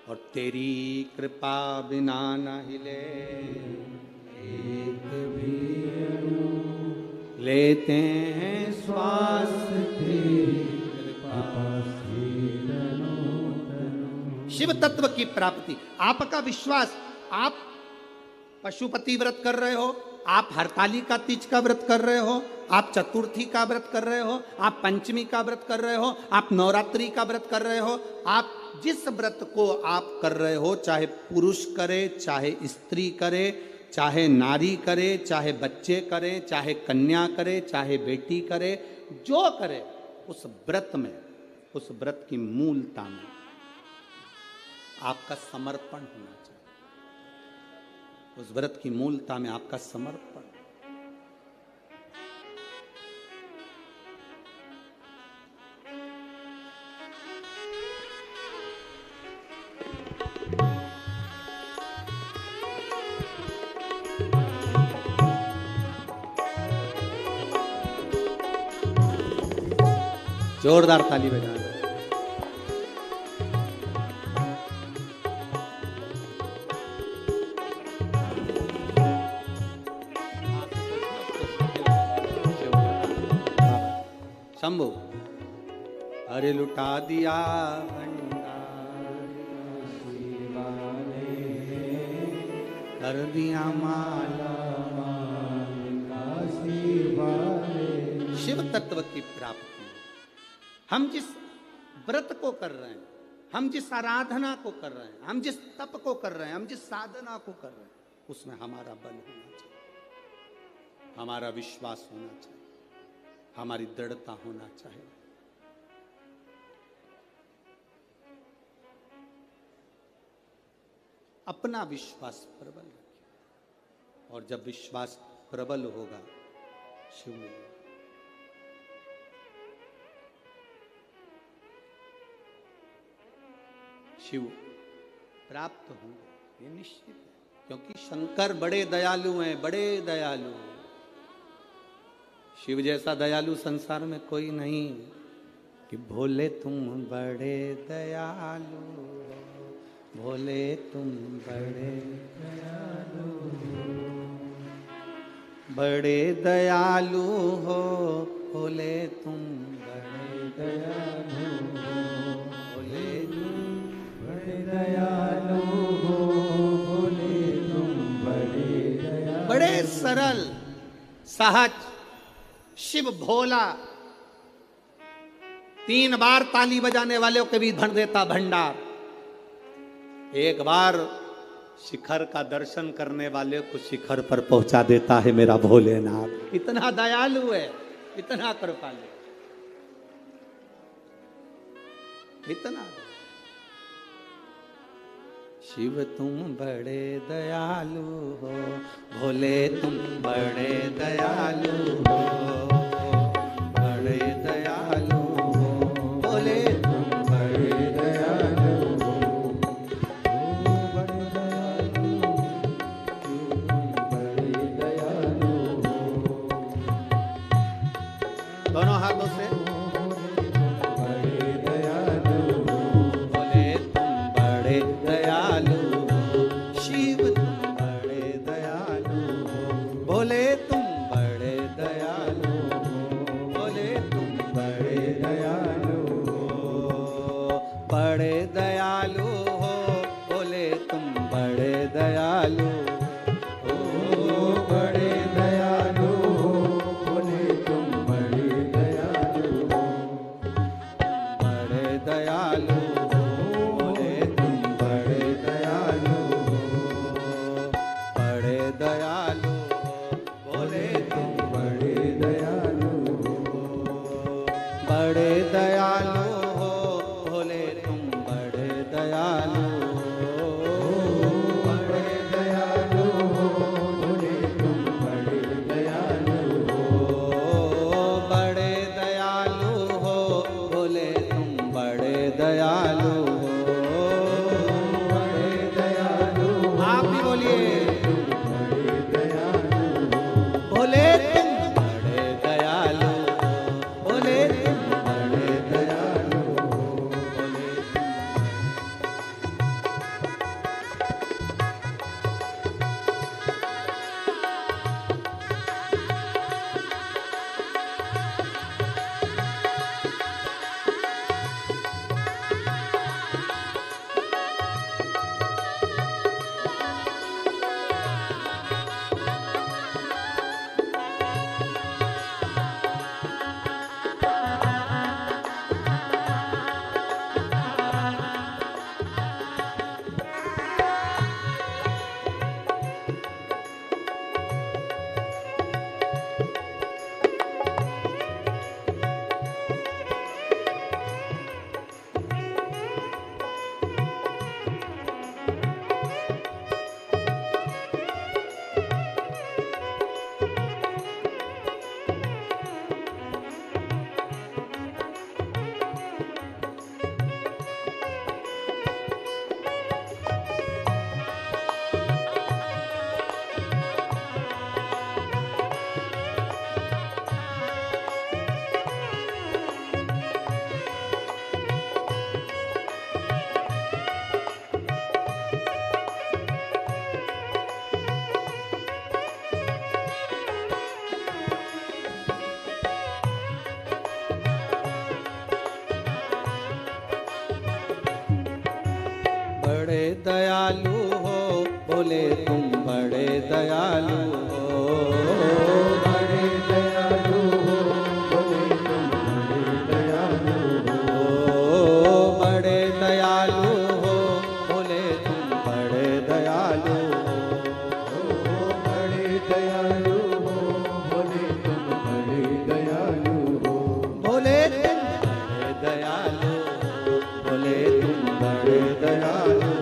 और तेरी कृपा बिना न हिले एक भी अणु, लेते हैं श्वास तेरी कृपा से तनो तनो। शिव तत्व की प्राप्ति, आपका विश्वास, आप पशुपति व्रत कर रहे हो, आप हरतालिका तीज का व्रत कर रहे हो, आप चतुर्थी का व्रत कर रहे हो, आप पंचमी का व्रत कर रहे हो, आप नवरात्रि का व्रत कर रहे हो, आप जिस व्रत को आप कर रहे हो, चाहे पुरुष करे, चाहे स्त्री करे, चाहे नारी करे, चाहे बच्चे करें, चाहे कन्या करे, चाहे बेटी करे, जो करे, उस व्रत में, उस व्रत की मूलता में आपका समर्पण होना चाहिए। उस व्रत की मूलता में आपका समर्पण। जोरदार ताली बजाना। शंभू, अरे लुटा दिया कर दिया माला शिव तत्व की प्राप्ति। हम जिस व्रत को कर रहे हैं, हम जिस आराधना को कर रहे हैं, हम जिस तप को कर रहे हैं, हम जिस साधना को कर रहे हैं, उसमें हमारा बल होना चाहिए, हमारा विश्वास होना चाहिए, हमारी दृढ़ता होना चाहिए। अपना विश्वास प्रबल रखिए, और जब विश्वास प्रबल होगा शिव मिलेगा। शिव प्राप्त होंगे, ये निश्चित है, क्योंकि शंकर बड़े दयालु हैं, बड़े दयालु हैं। शिव जैसा दयालु संसार में कोई नहीं कि भोले तुम बड़े दयालु हो, भोले तुम बड़े दयालु हो, बड़े दयालु हो, भोले तुम बड़े दयालु हो, भोले तुम बड़े दयालु हो, भोले तुम बड़े दयालु। बड़े सरल सहज शिव भोला, 3 बार ताली बजाने वाले को भी भर देता भंडार, एक बार शिखर का दर्शन करने वाले को शिखर पर पहुंचा देता है मेरा भोलेनाथ। इतना दयालु है, इतना कृपालु, इतना। शिव तुम बड़े दयालु हो, भोले तुम बड़े दयालु हो, बड़े दयालु हो, भोले तुम बड़े दयालु हो, बड़े दयालु, बड़े दयालु हो। दोनों हाथों से दयालु हो, बोले तुम बड़े दयालु हो, बड़े दयालु हो, बोले तुम बड़े दयालु हो, बड़े दयालु हो, बोले तुम बड़े दयालु हो, बड़े दयालु हो, बोले तुम बड़े दयालु हो, बोले तुम बड़े दयालु, बोले तुम बड़े दयालु।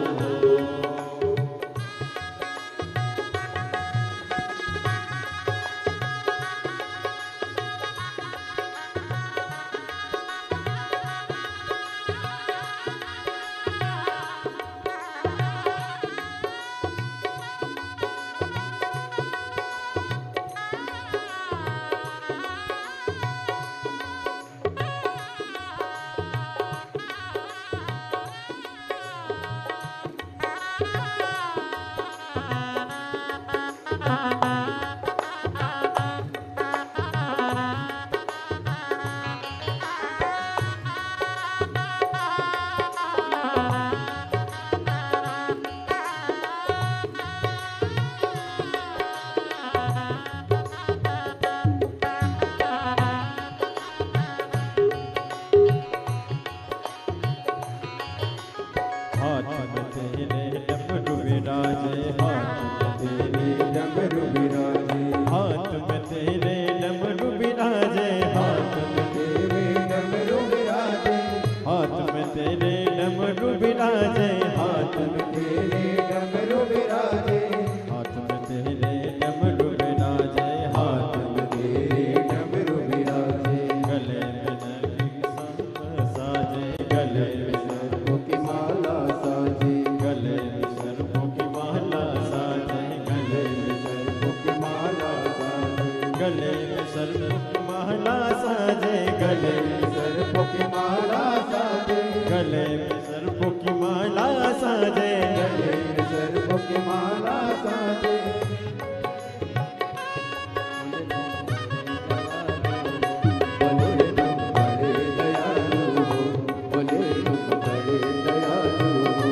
गले में सर्पों की माला साजे, गले में सर्पों की माला साजे, गले में सर्पों की माला साजे। बोले तुम बड़े दयालु हो, बोले तुम बड़े दयालु हो।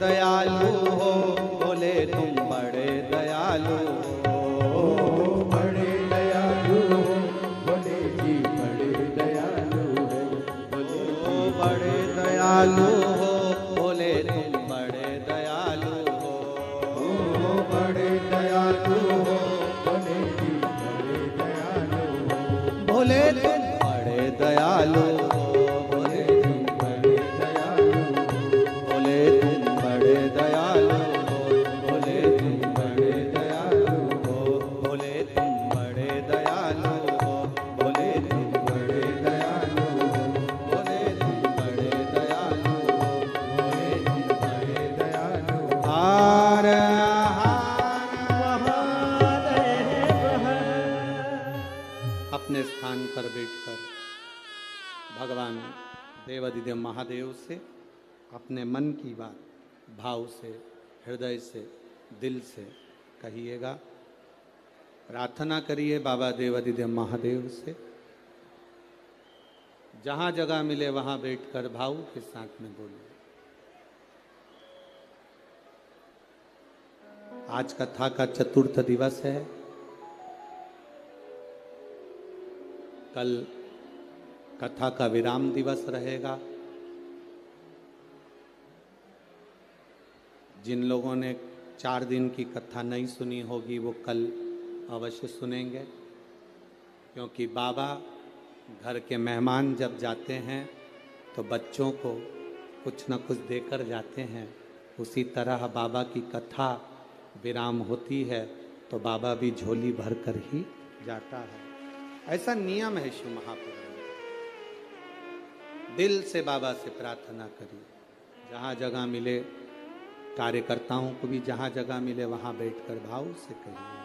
दयालु हो, बोले तुम बड़े दयालु हो, बड़े दयालु हो, बोले जी बड़े दयालु हो, बोले तुम बड़े दयालु हो, बोले तुम बड़े दयालु हो, बोले तुम बड़े दयालु हो, बोले तुम बड़े दयालु हो, बोले तुम बड़े दयालु हो, बोले तुम बड़े दयालु हो, बोले तुम बड़े दयालु हो, बोले तुम बड़े दयालु हो। हार अपने स्थान पर बैठकर भगवान देवाधिदेव महादेव से अपने मन की बात भाव से, हृदय से, दिल से कहिएगा। प्रार्थना करिए बाबा देवाधिदेव महादेव से। जहाँ जगह मिले वहाँ बैठकर भाव के साथ में बोलिए। आज कथा का चतुर्थ दिवस है। कल कथा का विराम दिवस रहेगा। जिन लोगों ने 4 दिन की कथा नहीं सुनी होगी वो कल अवश्य सुनेंगे, क्योंकि बाबा घर के मेहमान जब जाते हैं तो बच्चों को कुछ न कुछ देकर जाते हैं। उसी तरह बाबा की कथा विराम होती है तो बाबा भी झोली भर कर ही जाता है। ऐसा नियम है शिव महापुराण में। दिल से बाबा से प्रार्थना करिए। जहाँ जगह मिले कार्यकर्ताओं को भी जहां जगह मिले वहां बैठकर भाव से कहिए,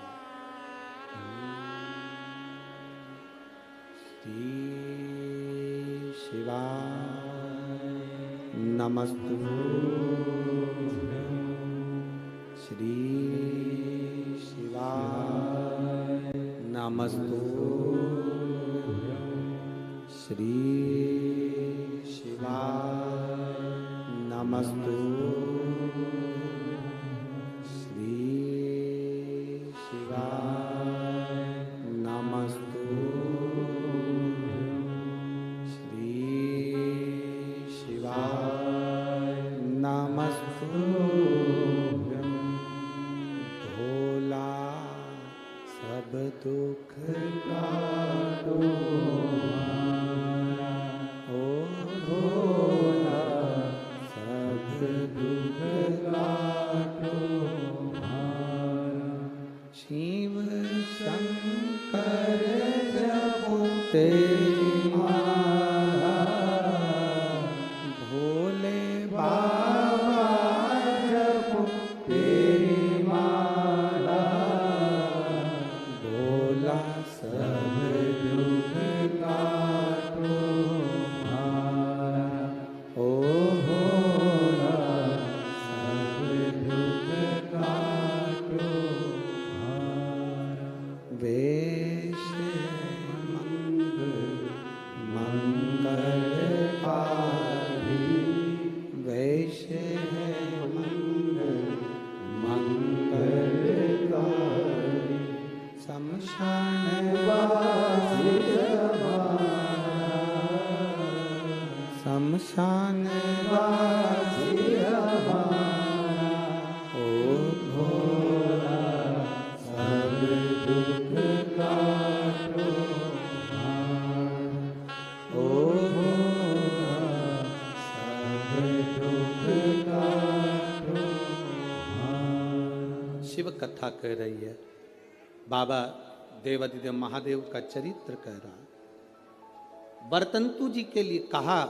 श्री शिवाय नमस्तुभ्यं, श्री शिवाय नमस्तुभ्यं, श्री शिवाय नमस्तुभ्यं, श्री शिवाय नमस्तुभ्यं, श्री शिवाय नमस्तुभ्यं। भोला सब दुख काटो हमारा, ओ भोला सब दुख काटो हमारा। शिव शंकर जपो तेरी माला, भोले बाबा जपो तेरी माला, भोला सब दुख काटो हमारा, ओ भोला सब दुख काटो हमारा। वेश मंगलकारी, वेश है मंगलकारी, शमशान वासी हमारा, शमशान वासी हमारा, ओ भोला सब दुख काटो हमारा, ओ भोला सब दुख काटो हमारा। शिव कथा कह रही है, बाबा देवादिदेव महादेव का चरित्र कह रहा। बरतंतु जी के लिए कहा,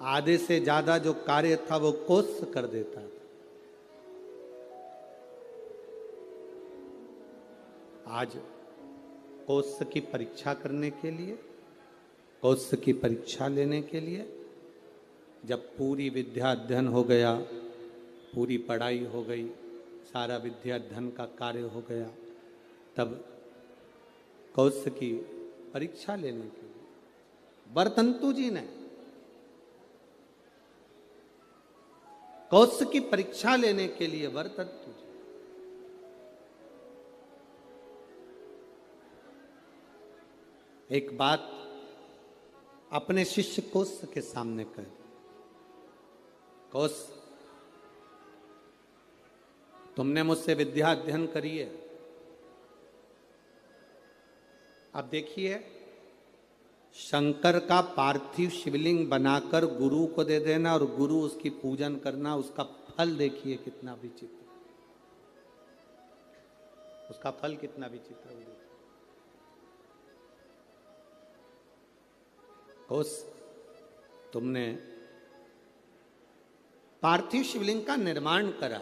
आधे से ज्यादा जो कार्य था वो कोस कर देता था। आज कोस की परीक्षा करने के लिए, कोस की परीक्षा लेने के लिए, जब पूरी विद्या अध्ययन हो गया, पूरी पढ़ाई हो गई, सारा विद्या अध्ययन का कार्य हो गया, तब कौश की परीक्षा लेने के लिए बरतंतु जी ने, कौश की परीक्षा लेने के लिए बरतंतु जी एक बात अपने शिष्य कौश के सामने कह, कौश तुमने मुझसे विद्या अध्ययन करी है, अब देखिए शंकर का पार्थिव शिवलिंग बनाकर गुरु को दे देना और गुरु उसकी पूजन करना, उसका फल देखिए कितना विचित्र, उसका फल कितना विचित्र हो। कौश तुमने पार्थिव शिवलिंग का निर्माण करा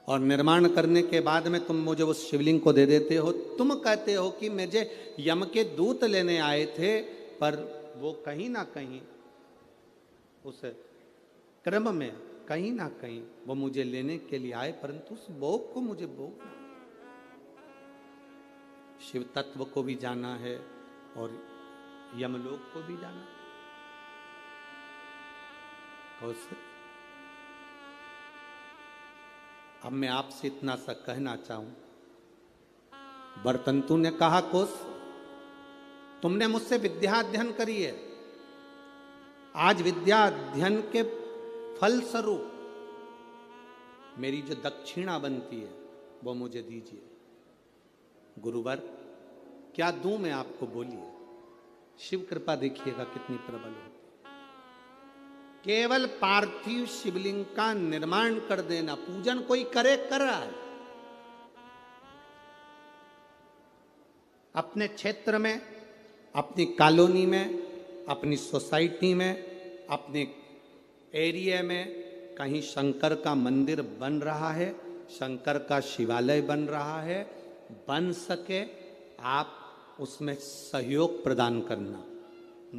और निर्माण करने के बाद में तुम मुझे उस शिवलिंग को दे देते हो। तुम कहते हो कि मुझे यम के दूत लेने आए थे, पर वो कहीं ना कहीं उस क्रम में कहीं ना कहीं वो मुझे लेने के लिए आए, परंतु उस भोग को मुझे भोगना, शिव तत्व को भी जाना है और यमलोक को भी जाना। कौशल, अब मैं आपसे इतना सा कहना चाहूं, बरतंतु ने कहा कोश तुमने मुझसे विद्या अध्ययन करी है, आज विद्या अध्ययन के फल स्वरूप मेरी जो दक्षिणा बनती है वो मुझे दीजिए। गुरुवर क्या दूं मैं आपको, बोलिए। शिव कृपा देखिएगा कितनी प्रबल होती। केवल पार्थिव शिवलिंग का निर्माण कर देना, पूजन कोई करे कर रहा है, अपने क्षेत्र में, अपनी कॉलोनी में, अपनी सोसाइटी में, अपने एरिया में कहीं शंकर का मंदिर बन रहा है, शंकर का शिवालय बन रहा है, बन सके आप उसमें सहयोग प्रदान करना,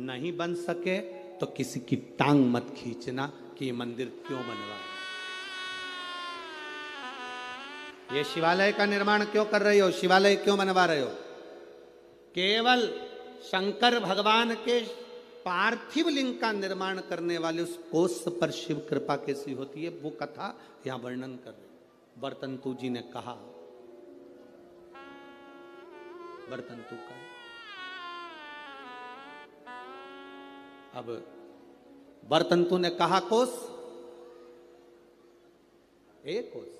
नहीं बन सके तो किसी की टांग मत खींचना कि ये मंदिर क्यों बनवा, ये शिवालय का निर्माण क्यों कर रहे हो, शिवालय क्यों बनवा रहे हो। केवल शंकर भगवान के पार्थिव लिंग का निर्माण करने वाले उस कोष पर शिव कृपा कैसी होती है, वो कथा यहां वर्णन कर रहे। वर्तंतु जी ने कहा, वर्तंतु का अब वर्तंतु ने कहा कोष, एक कोष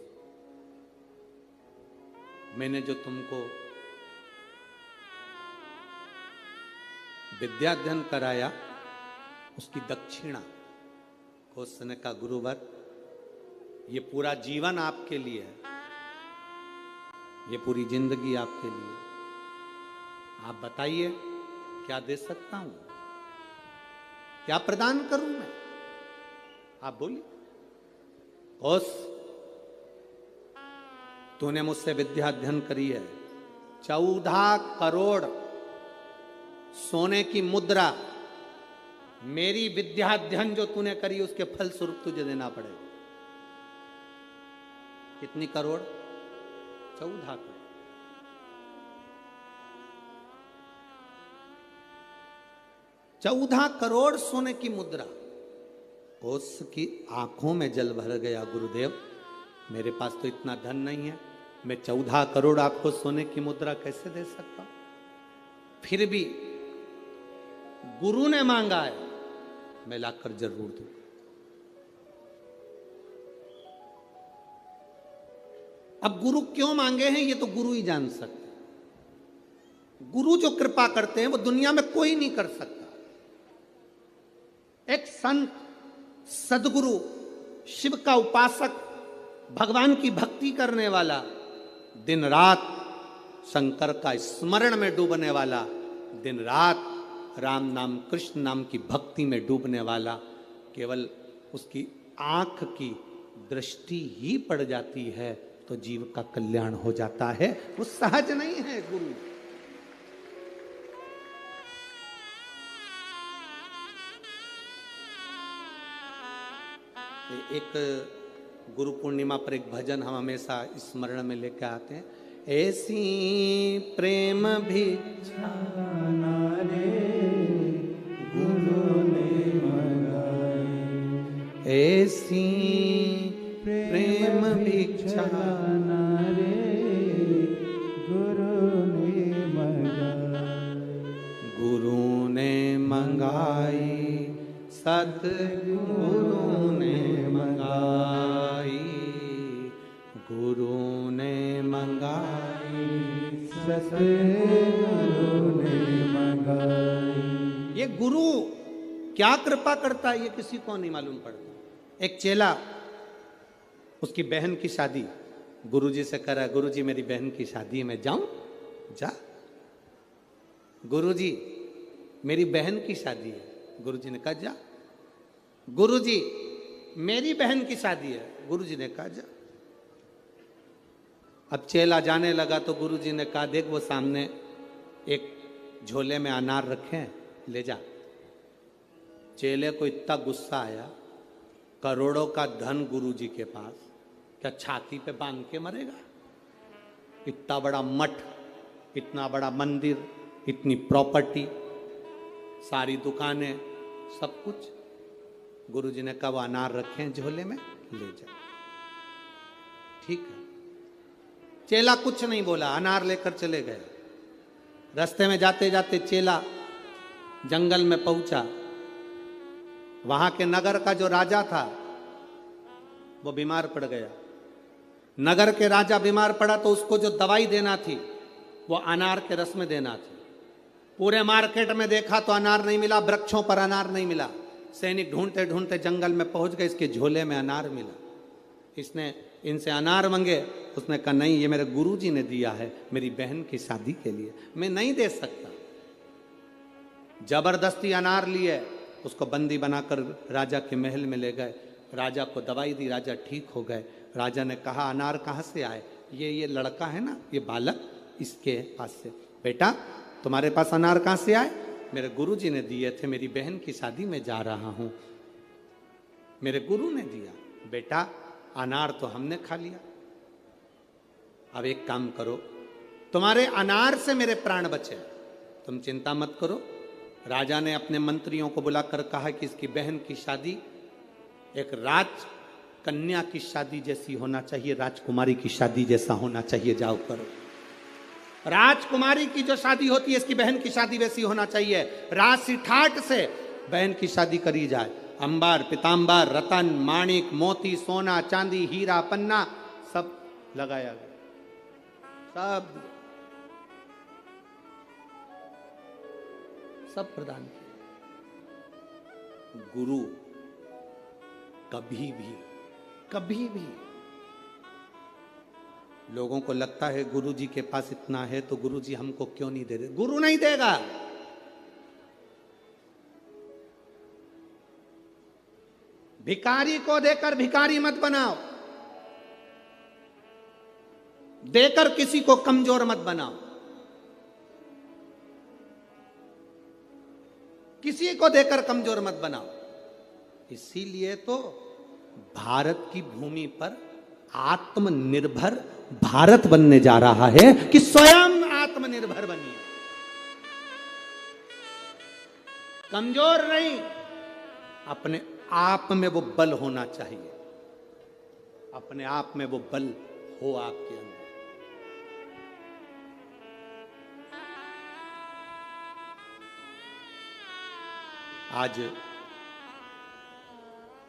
मैंने जो तुमको विद्याध्ययन कराया उसकी दक्षिणा। कोष ने कहा गुरुवर ये पूरा जीवन आपके लिए है, ये पूरी जिंदगी आपके लिए, आप बताइए क्या दे सकता हूं, क्या प्रदान करूं मैं, आप बोलिए। कोष तूने मुझसे विद्या अध्ययन करी है, 14 करोड़ सोने की मुद्रा मेरी विद्या अध्ययन जो तूने करी उसके फल स्वरूप तुझे देना पड़ेगा। कितनी करोड़? 14 करोड़। 14 करोड़ सोने की मुद्रा। कोष की आंखों में जल भर गया, गुरुदेव मेरे पास तो इतना धन नहीं है, मैं 14 करोड़ आपको सोने की मुद्रा कैसे दे सकता हूं। फिर भी गुरु ने मांगा है, मैं लाकर जरूर दूंगा। अब गुरु क्यों मांगे हैं ये तो गुरु ही जान सकते। गुरु जो कृपा करते हैं वो दुनिया में कोई नहीं कर सकता। एक संत, सदगुरु, शिव का उपासक, भगवान की भक्ति करने वाला, दिन रात शंकर का स्मरण में डूबने वाला, दिन रात राम नाम कृष्ण नाम की भक्ति में डूबने वाला, केवल उसकी आंख की दृष्टि ही पड़ जाती है तो जीव का कल्याण हो जाता है। वो सहज नहीं है गुरु। एक गुरु पूर्णिमा पर एक भजन हम हमेशा स्मरण में लेकर आते हैं। ऐसी प्रेम भिक्षा गुरु ने मंगाई, ऐसी प्रेम भिक्षा गुरु ने मंगाई, गुरु ने मंगाई, सतगुरु ने मंगाई, गुरु ने मंगाई, सतगुरु ने मंगाई। ये गुरु क्या कृपा करता है ये किसी को नहीं मालूम पड़ता। एक चेला, उसकी बहन की शादी, गुरुजी से कह रहा है, गुरुजी मेरी बहन की शादी है, मैं जाऊं? जा। गुरुजी मेरी बहन की शादी है। गुरुजी ने कहा जा। गुरुजी मेरी बहन की शादी है। गुरुजी ने कहा जा। अब चेला जाने लगा तो गुरुजी ने कहा देख वो सामने एक झोले में अनार रखे हैं, ले जा। चेले को इतना गुस्सा आया, करोड़ों का धन गुरुजी के पास, क्या छाती पे बांध के मरेगा? इतना बड़ा मठ, इतना बड़ा मंदिर, इतनी प्रॉपर्टी, सारी दुकानें, सब कुछ। गुरुजी ने कहा वो अनार रखे हैं झोले में, ले जा। ठीक है। चेला कुछ नहीं बोला, अनार लेकर चले गए। रास्ते में जाते जाते चेला जंगल में पहुंचा। वहां के नगर का जो राजा था वो बीमार पड़ गया। नगर के राजा बीमार पड़ा तो उसको जो दवाई देना थी वो अनार के रस में देना थी। पूरे मार्केट में देखा तो अनार नहीं मिला, वृक्षों पर अनार नहीं मिला। सैनिक ढूंढते ढूंढते जंगल में पहुंच गए, इसके झोले में अनार मिला। इसने इनसे अनार मांगे, उसने कहा नहीं ये मेरे गुरुजी ने दिया है मेरी बहन की शादी के लिए, मैं नहीं दे सकता। जबरदस्ती अनार लिए, उसको बंदी बनाकर राजा के महल में ले गए। राजा को दवाई दी, राजा ठीक हो गए। राजा ने कहा अनार कहाँ से आए? ये लड़का है ना, ये बालक, इसके पास से। बेटा तुम्हारे पास अनार कहाँ से आए? मेरे गुरुजी ने दिए थे, मेरी बहन की शादी में जा रहा हूं, मेरे गुरु ने दिया। बेटा अनार तो हमने खा लिया, अब एक काम करो, तुम्हारे अनार से मेरे प्राण बचे, तुम चिंता मत करो। राजा ने अपने मंत्रियों को बुलाकर कहा कि इसकी बहन की शादी एक राजकन्या की शादी जैसी होना चाहिए, राजकुमारी की शादी जैसा होना चाहिए, जाओ करो। राजकुमारी की जो शादी होती है इसकी बहन की शादी वैसी होना चाहिए, राशि ठाट से बहन की शादी करी जाए। अंबार, पीतांबर, रतन, माणिक, मोती, सोना, चांदी, हीरा, पन्ना सब लगाया गया, सब प्रदान किया। गुरु कभी भी लोगों को लगता है गुरु जी के पास इतना है तो गुरु जी हमको क्यों नहीं दे रहे? गुरु नहीं देगा। भिखारी को देकर भिखारी मत बनाओ, देकर किसी को कमजोर मत बनाओ, किसी को देकर कमजोर मत बनाओ। इसीलिए तो भारत की भूमि पर आत्मनिर्भर भारत बनने जा रहा है कि स्वयं आत्मनिर्भर बनिए, कमजोर नहीं, अपने आप में वो बल होना चाहिए, अपने आप में वो बल हो आपके अंदर। आज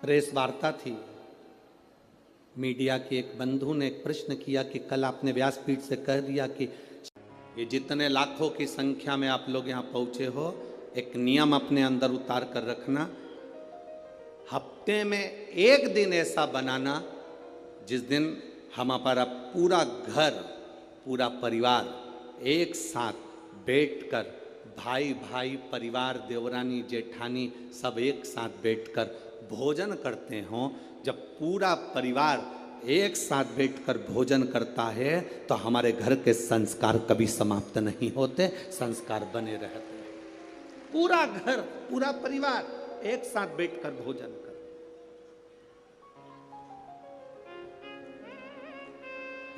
प्रेस वार्ता थी, मीडिया के एक बंधु ने एक प्रश्न किया कि कल आपने व्यासपीठ से कह दिया कि ये जितने लाखों की संख्या में आप लोग यहाँ पहुंचे हो, एक नियम अपने अंदर उतार कर रखना, हफ्ते में एक दिन ऐसा बनाना जिस दिन हमारा पूरा घर, पूरा परिवार एक साथ बैठकर, भाई भाई, परिवार, देवरानी, जेठानी सब एक साथ बैठकर भोजन करते हों। जब पूरा परिवार एक साथ बैठकर भोजन करता है तो हमारे घर के संस्कार कभी समाप्त नहीं होते, संस्कार बने रहते हैं। पूरा घर, पूरा परिवार एक साथ बैठकर भोजन कर,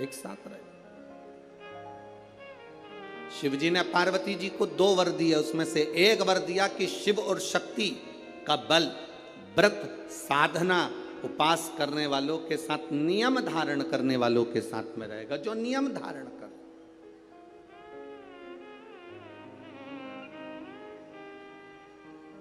एक साथ रहे। शिव जी ने पार्वती जी को 2 वर दिए, उसमें से एक वर दिया कि शिव और शक्ति का बल व्रत, साधना, उपास करने वालों के साथ, नियम धारण करने वालों के साथ में रहेगा, जो नियम धारण कर।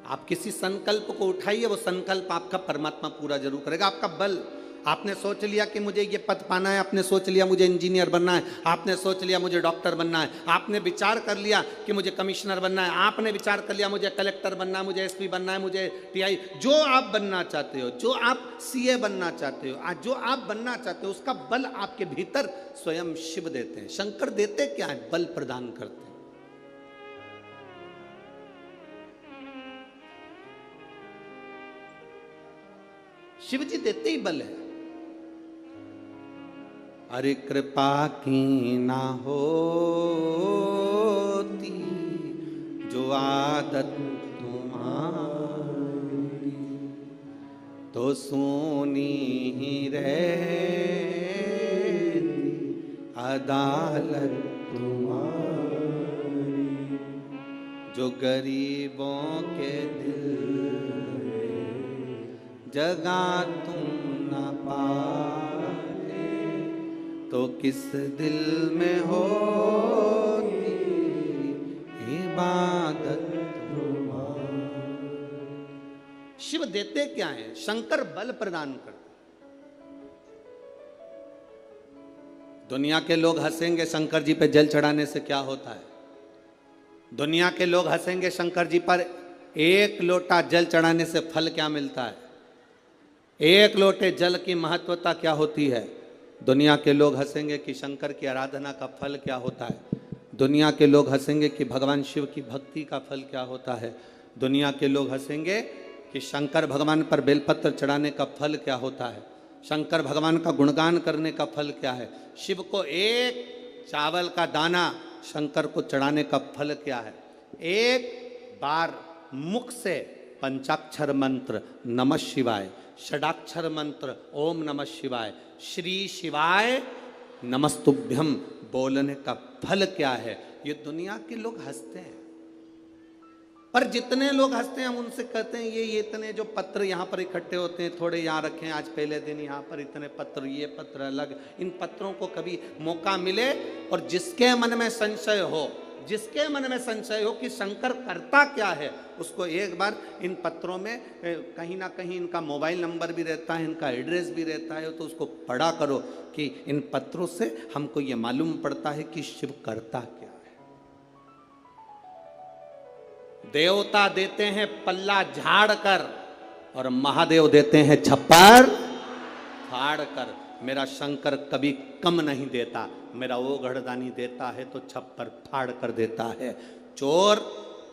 आप किसी संकल्प को उठाइए, वो संकल्प आपका परमात्मा पूरा जरूर करेगा। आपका बल, आपने सोच लिया कि मुझे ये पद पाना है, आपने सोच लिया मुझे इंजीनियर बनना है, आपने सोच लिया मुझे डॉक्टर बनना है, आपने विचार कर लिया कि मुझे कमिश्नर बनना है, आपने विचार कर लिया मुझे कलेक्टर बनना है, मुझे एसपी बनना है, मुझे टीआई, जो आप बनना चाहते हो, जो आप सीए बनना चाहते हो, जो आप बनना चाहते हो, उसका बल आपके भीतर स्वयं शिव देते हैं। शंकर देते क्या है? बल प्रदान करते हैं। शिव जी देते ही बल है। अरे कृपा की ना होती जो आदत तुम्हारी, तो सोनी ही रहती अदालत तुम्हारी, जो गरीबों के दिल जगा तुम न पाते, तो किस दिल में होती इबादत तुम्हारी। शिव देते क्या है? शंकर बल प्रदान करते। दुनिया के लोग हंसेंगे शंकर जी पे जल चढ़ाने से क्या होता है? दुनिया के लोग हंसेंगे शंकर जी पर एक लोटा जल चढ़ाने से फल क्या मिलता है? एक लोटे जल की महत्वता क्या होती है? दुनिया के लोग हंसेंगे कि शंकर की आराधना का फल क्या होता है। दुनिया के लोग हंसेंगे कि भगवान शिव की भक्ति का फल क्या होता है। दुनिया के लोग हंसेंगे कि शंकर भगवान पर बेलपत्र चढ़ाने का फल क्या होता है, शंकर भगवान का गुणगान करने का फल क्या है, शिव को एक चावल का दाना शंकर को चढ़ाने का फल क्या है, एक बार मुख से पंचाक्षर मंत्र नमः शिवाय, षडाक्षर मंत्र ओम नमः शिवाय, श्री शिवाय नमस्तुभ्यम बोलने का फल क्या है। ये दुनिया के लोग हंसते हैं, पर जितने लोग हंसते हैं हम उनसे कहते हैं ये इतने जो पत्र यहाँ पर इकट्ठे होते हैं, थोड़े यहाँ रखें, आज पहले दिन यहाँ पर इतने पत्र, ये पत्र अलग, इन पत्रों को कभी मौका मिले और जिसके मन में संशय हो, जिसके मन में संशय हो कि शंकर करता क्या है, उसको एक बार इन पत्रों में कहीं ना कहीं इनका मोबाइल नंबर भी रहता है, इनका एड्रेस भी रहता है, तो उसको पढ़ा करो कि इन पत्रों से हमको ये मालूम पड़ता है कि शिव करता क्या है। देवता देते हैं पल्ला झाड़ कर और महादेव देते हैं छप्पर फाड़ कर। मेरा शंकर कभी कम नहीं देता, मेरा वो घड़दानी देता है तो छप्पर फाड़ कर देता है। चोर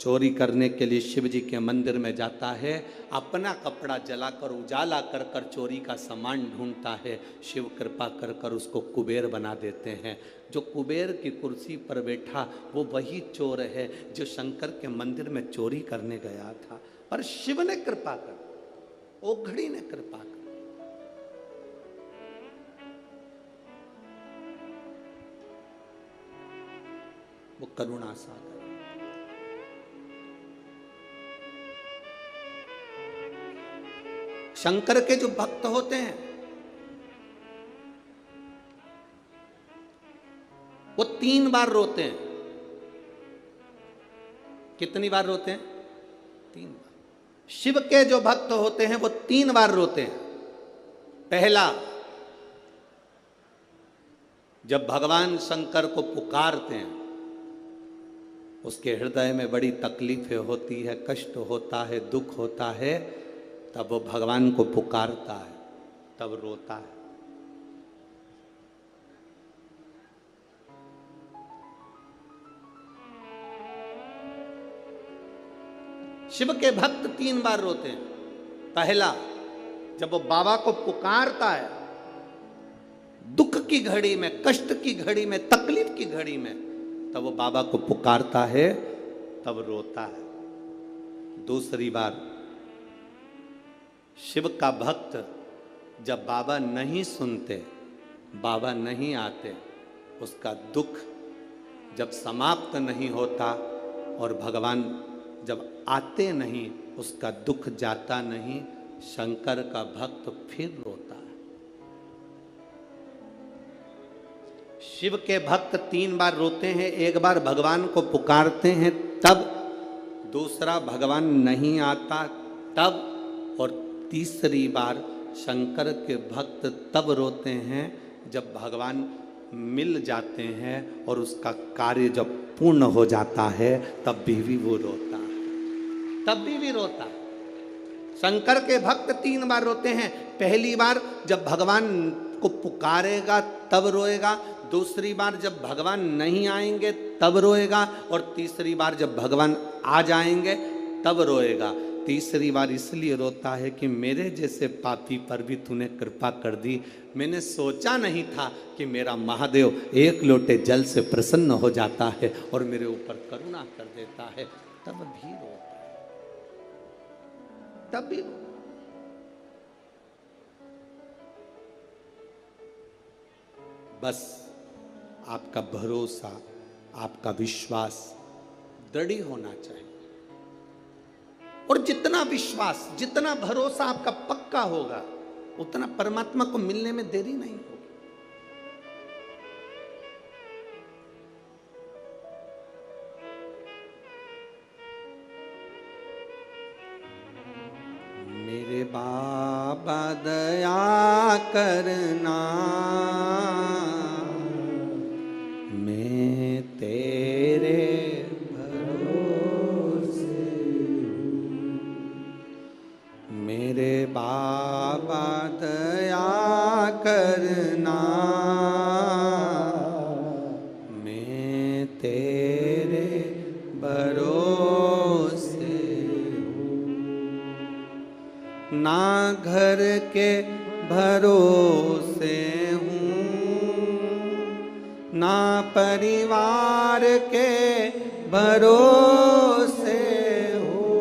चोरी करने के लिए शिव जी के मंदिर में जाता है, अपना कपड़ा जलाकर उजाला कर कर चोरी का सामान ढूंढता है, शिव कृपा कर कर उसको कुबेर बना देते हैं। जो कुबेर की कुर्सी पर बैठा वो वही चोर है जो शंकर के मंदिर में चोरी करने गया था, पर शिव ने कृपा कर, ओघड़ी ने कृपा कर। वो करुणा सागर। शंकर के जो भक्त होते हैं वो 3 बार रोते हैं। कितनी बार रोते हैं? 3 बार। शिव के जो भक्त होते हैं वो 3 बार रोते हैं। पहला, जब भगवान शंकर को पुकारते हैं, उसके हृदय में बड़ी तकलीफें होती है, कष्ट होता है, दुख होता है, तब वो भगवान को पुकारता है, तब रोता है। शिव के भक्त 3 बार रोते हैं। पहला, जब वो बाबा को पुकारता है, दुख की घड़ी में, कष्ट की घड़ी में, तकलीफ की घड़ी में, तब वो बाबा को पुकारता है, तब रोता है। दूसरी बार, शिव का भक्त जब बाबा नहीं सुनते, बाबा नहीं आते, उसका दुख जब समाप्त नहीं होता और भगवान जब आते नहीं, उसका दुख जाता नहीं, शंकर का भक्त फिर रोता है। शिव के भक्त 3 बार रोते हैं। एक बार भगवान को पुकारते हैं तब, दूसरा भगवान नहीं आता तब, और तीसरी बार शंकर के भक्त तब रोते हैं जब भगवान मिल जाते हैं और उसका कार्य जब पूर्ण हो जाता है, तब भी वो रोता है, तब भी रोता है। शंकर के भक्त 3 बार रोते हैं। पहली बार जब भगवान को पुकारेगा तब रोएगा, दूसरी बार जब भगवान नहीं आएंगे तब रोएगा, और तीसरी बार जब भगवान आ जाएंगे तब रोएगा। तीसरी बार इसलिए रोता है कि मेरे जैसे पापी पर भी तूने कृपा कर दी। मैंने सोचा नहीं था कि मेरा महादेव एक लोटे जल से प्रसन्न हो जाता है और मेरे ऊपर करुणा कर देता है, तब भी रोता है, तब भी रोता है। बस आपका भरोसा, आपका विश्वास दृढ़ होना चाहिए, और जितना विश्वास, जितना भरोसा आपका पक्का होगा, उतना परमात्मा को मिलने में देरी नहीं होगी। मेरे बाबा दया करना, मैं तेरे भरोसे हूँ। मेरे बाबा दया करना, मैं तेरे भरोसे हूँ। ना घर के भरोसे हूँ, ना परिवार के भरोसे हूँ,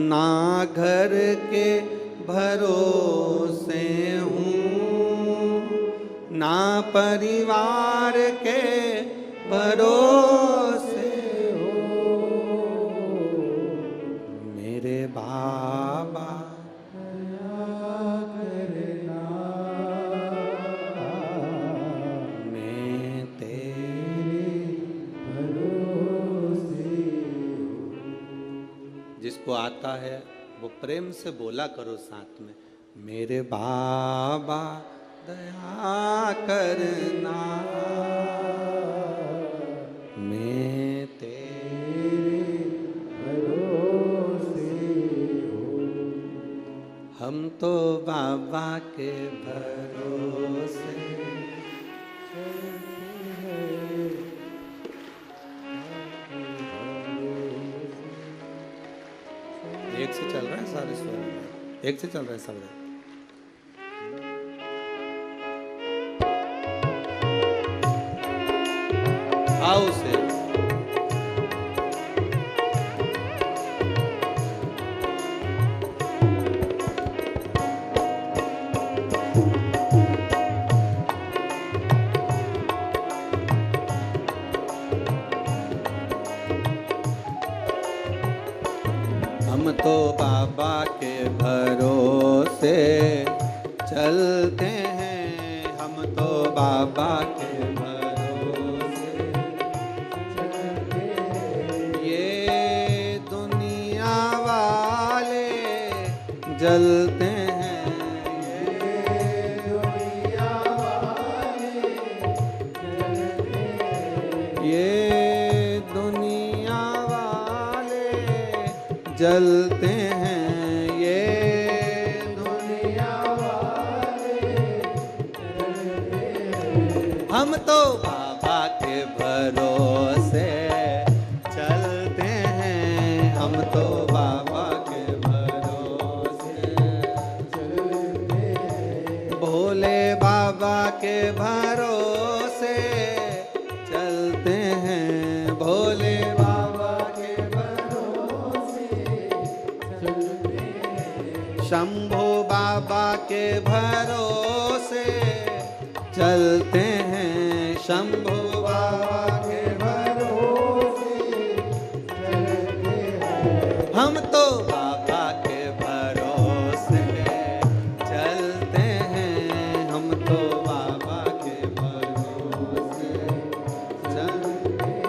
ना घर के भरोसे हूँ, ना परिवार के भरोसे मेरे बाबा मैं तेरे जिसको आता है वो प्रेम से बोला करो साथ में, मेरे बाबा दया करना मैं तेरे हम तो बाबा के भरोसे एक से चल रहा है सारे स्वर, एक से चल रहा है सब। आओ से हम तो बाबा के भरोसे चलते हैं, हम तो बाबा के भरोसे चलते हैं। ये दुनिया वाले जलते हैं, ये दुनिया वाले जलते हैं, ये दुनिया वाले जलते हैं, ये दुनिया वाले जलते हैं। हम तो बाबा के भरोसे चलते हैं, हम तो बाबा के भरोसे चलते हैं, भोले बाबा के भरोसे चलते हैं, भोले बाबा के शंभो बाबा के भरोसे चलते हैं, शंभो बाबा के भरोसे चलते हैं। हम तो बाबा के भरोसे चलते हैं, हम तो बाबा के भरोसे चलते हैं।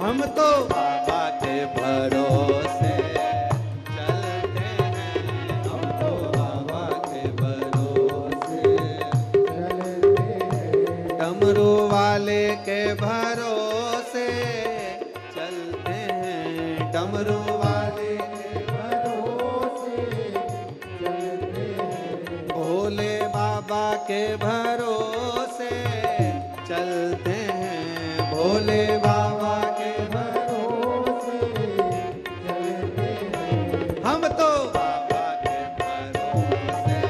हम तो बाबा के भरोसे चलते हैं, हम तो बाबा के भरोसे चलते हैं, डमरू वाले के भरोसे चलते हैं, डमरू वाले के भरोसे चलते हैं, भोले बाबा के भरोसे चलते हैं, भोले बाबा के भरोसे चलते हैं, हम तो बाबा के भरोसे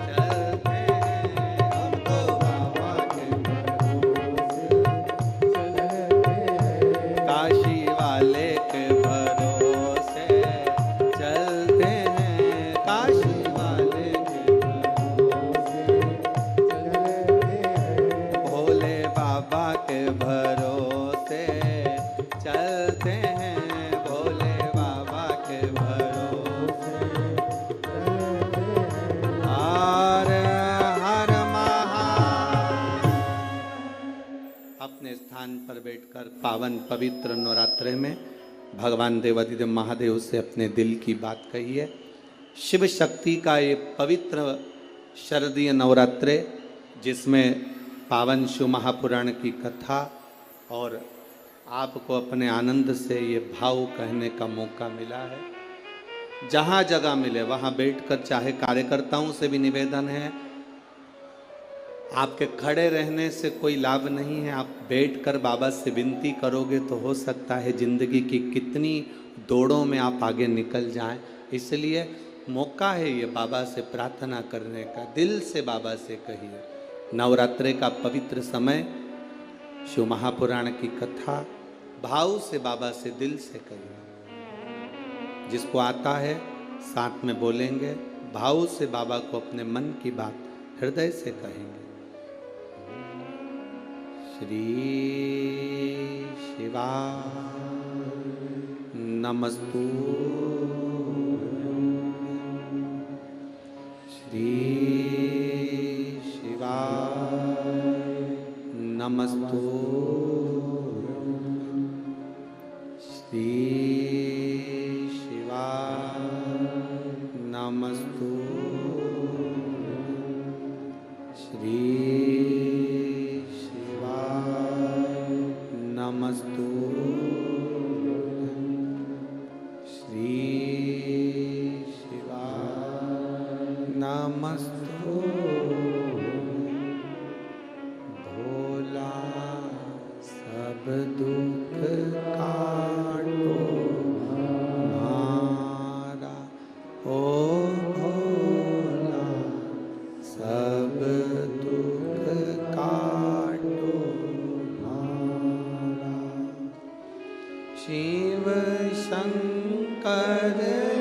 चलते हैं, हम तो बाबा के भरोसे चलते हैं, काशी वाले के भरोसे चलते हैं, काशी वाले के भरोसे चलते हैं, भोले बाबा के भरोसे चलते हैं, भोले बाबा के भरोसे हर हर महादेव। अपने स्थान पर बैठकर पावन पवित्र नवरात्रे में भगवान देवाधिदेव महादेव से अपने दिल की बात कहिए। शिव शक्ति का ये पवित्र शरदीय नवरात्रे, जिसमें पावन शिव महापुराण की कथा और आपको अपने आनंद से ये भाव कहने का मौका मिला है। जहाँ जगह मिले वहाँ बैठकर, चाहे कार्यकर्ताओं से भी निवेदन है, आपके खड़े रहने से कोई लाभ नहीं है, आप बैठकर बाबा से विनती करोगे तो हो सकता है जिंदगी की कितनी दौड़ों में आप आगे निकल जाएं। इसलिए मौका है ये बाबा से प्रार्थना करने का, दिल से बाबा से कहिए। नवरात्रे का पवित्र समय, शिव महापुराण की कथा, भाव से बाबा से दिल से कहिए। जिसको आता है साथ में बोलेंगे, भाव से बाबा को अपने मन की बात हृदय से कहेंगे। श्री शिवा नमस्तु, श्री शिवा नमस्तु, श्री शिवा नमस्तु, श्री शिवा नमस्तु, श्री शिवा नमस्तु। भोला सब दुख काटो हमारा, ओ भोला सब दुख काटो हमारा। शिव शंकर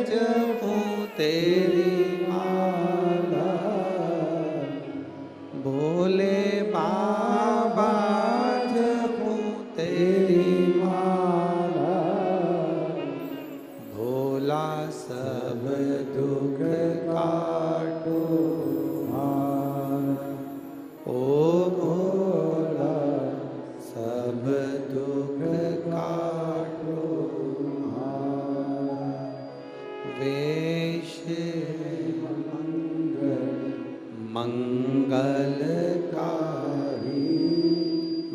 जपो तेरी माला, भोले बाबा जपो तेरी माला, भोला सब दुख काटो हमारा, ओ भोला सब दुख काटो हमारा। वेश मंगलकारी,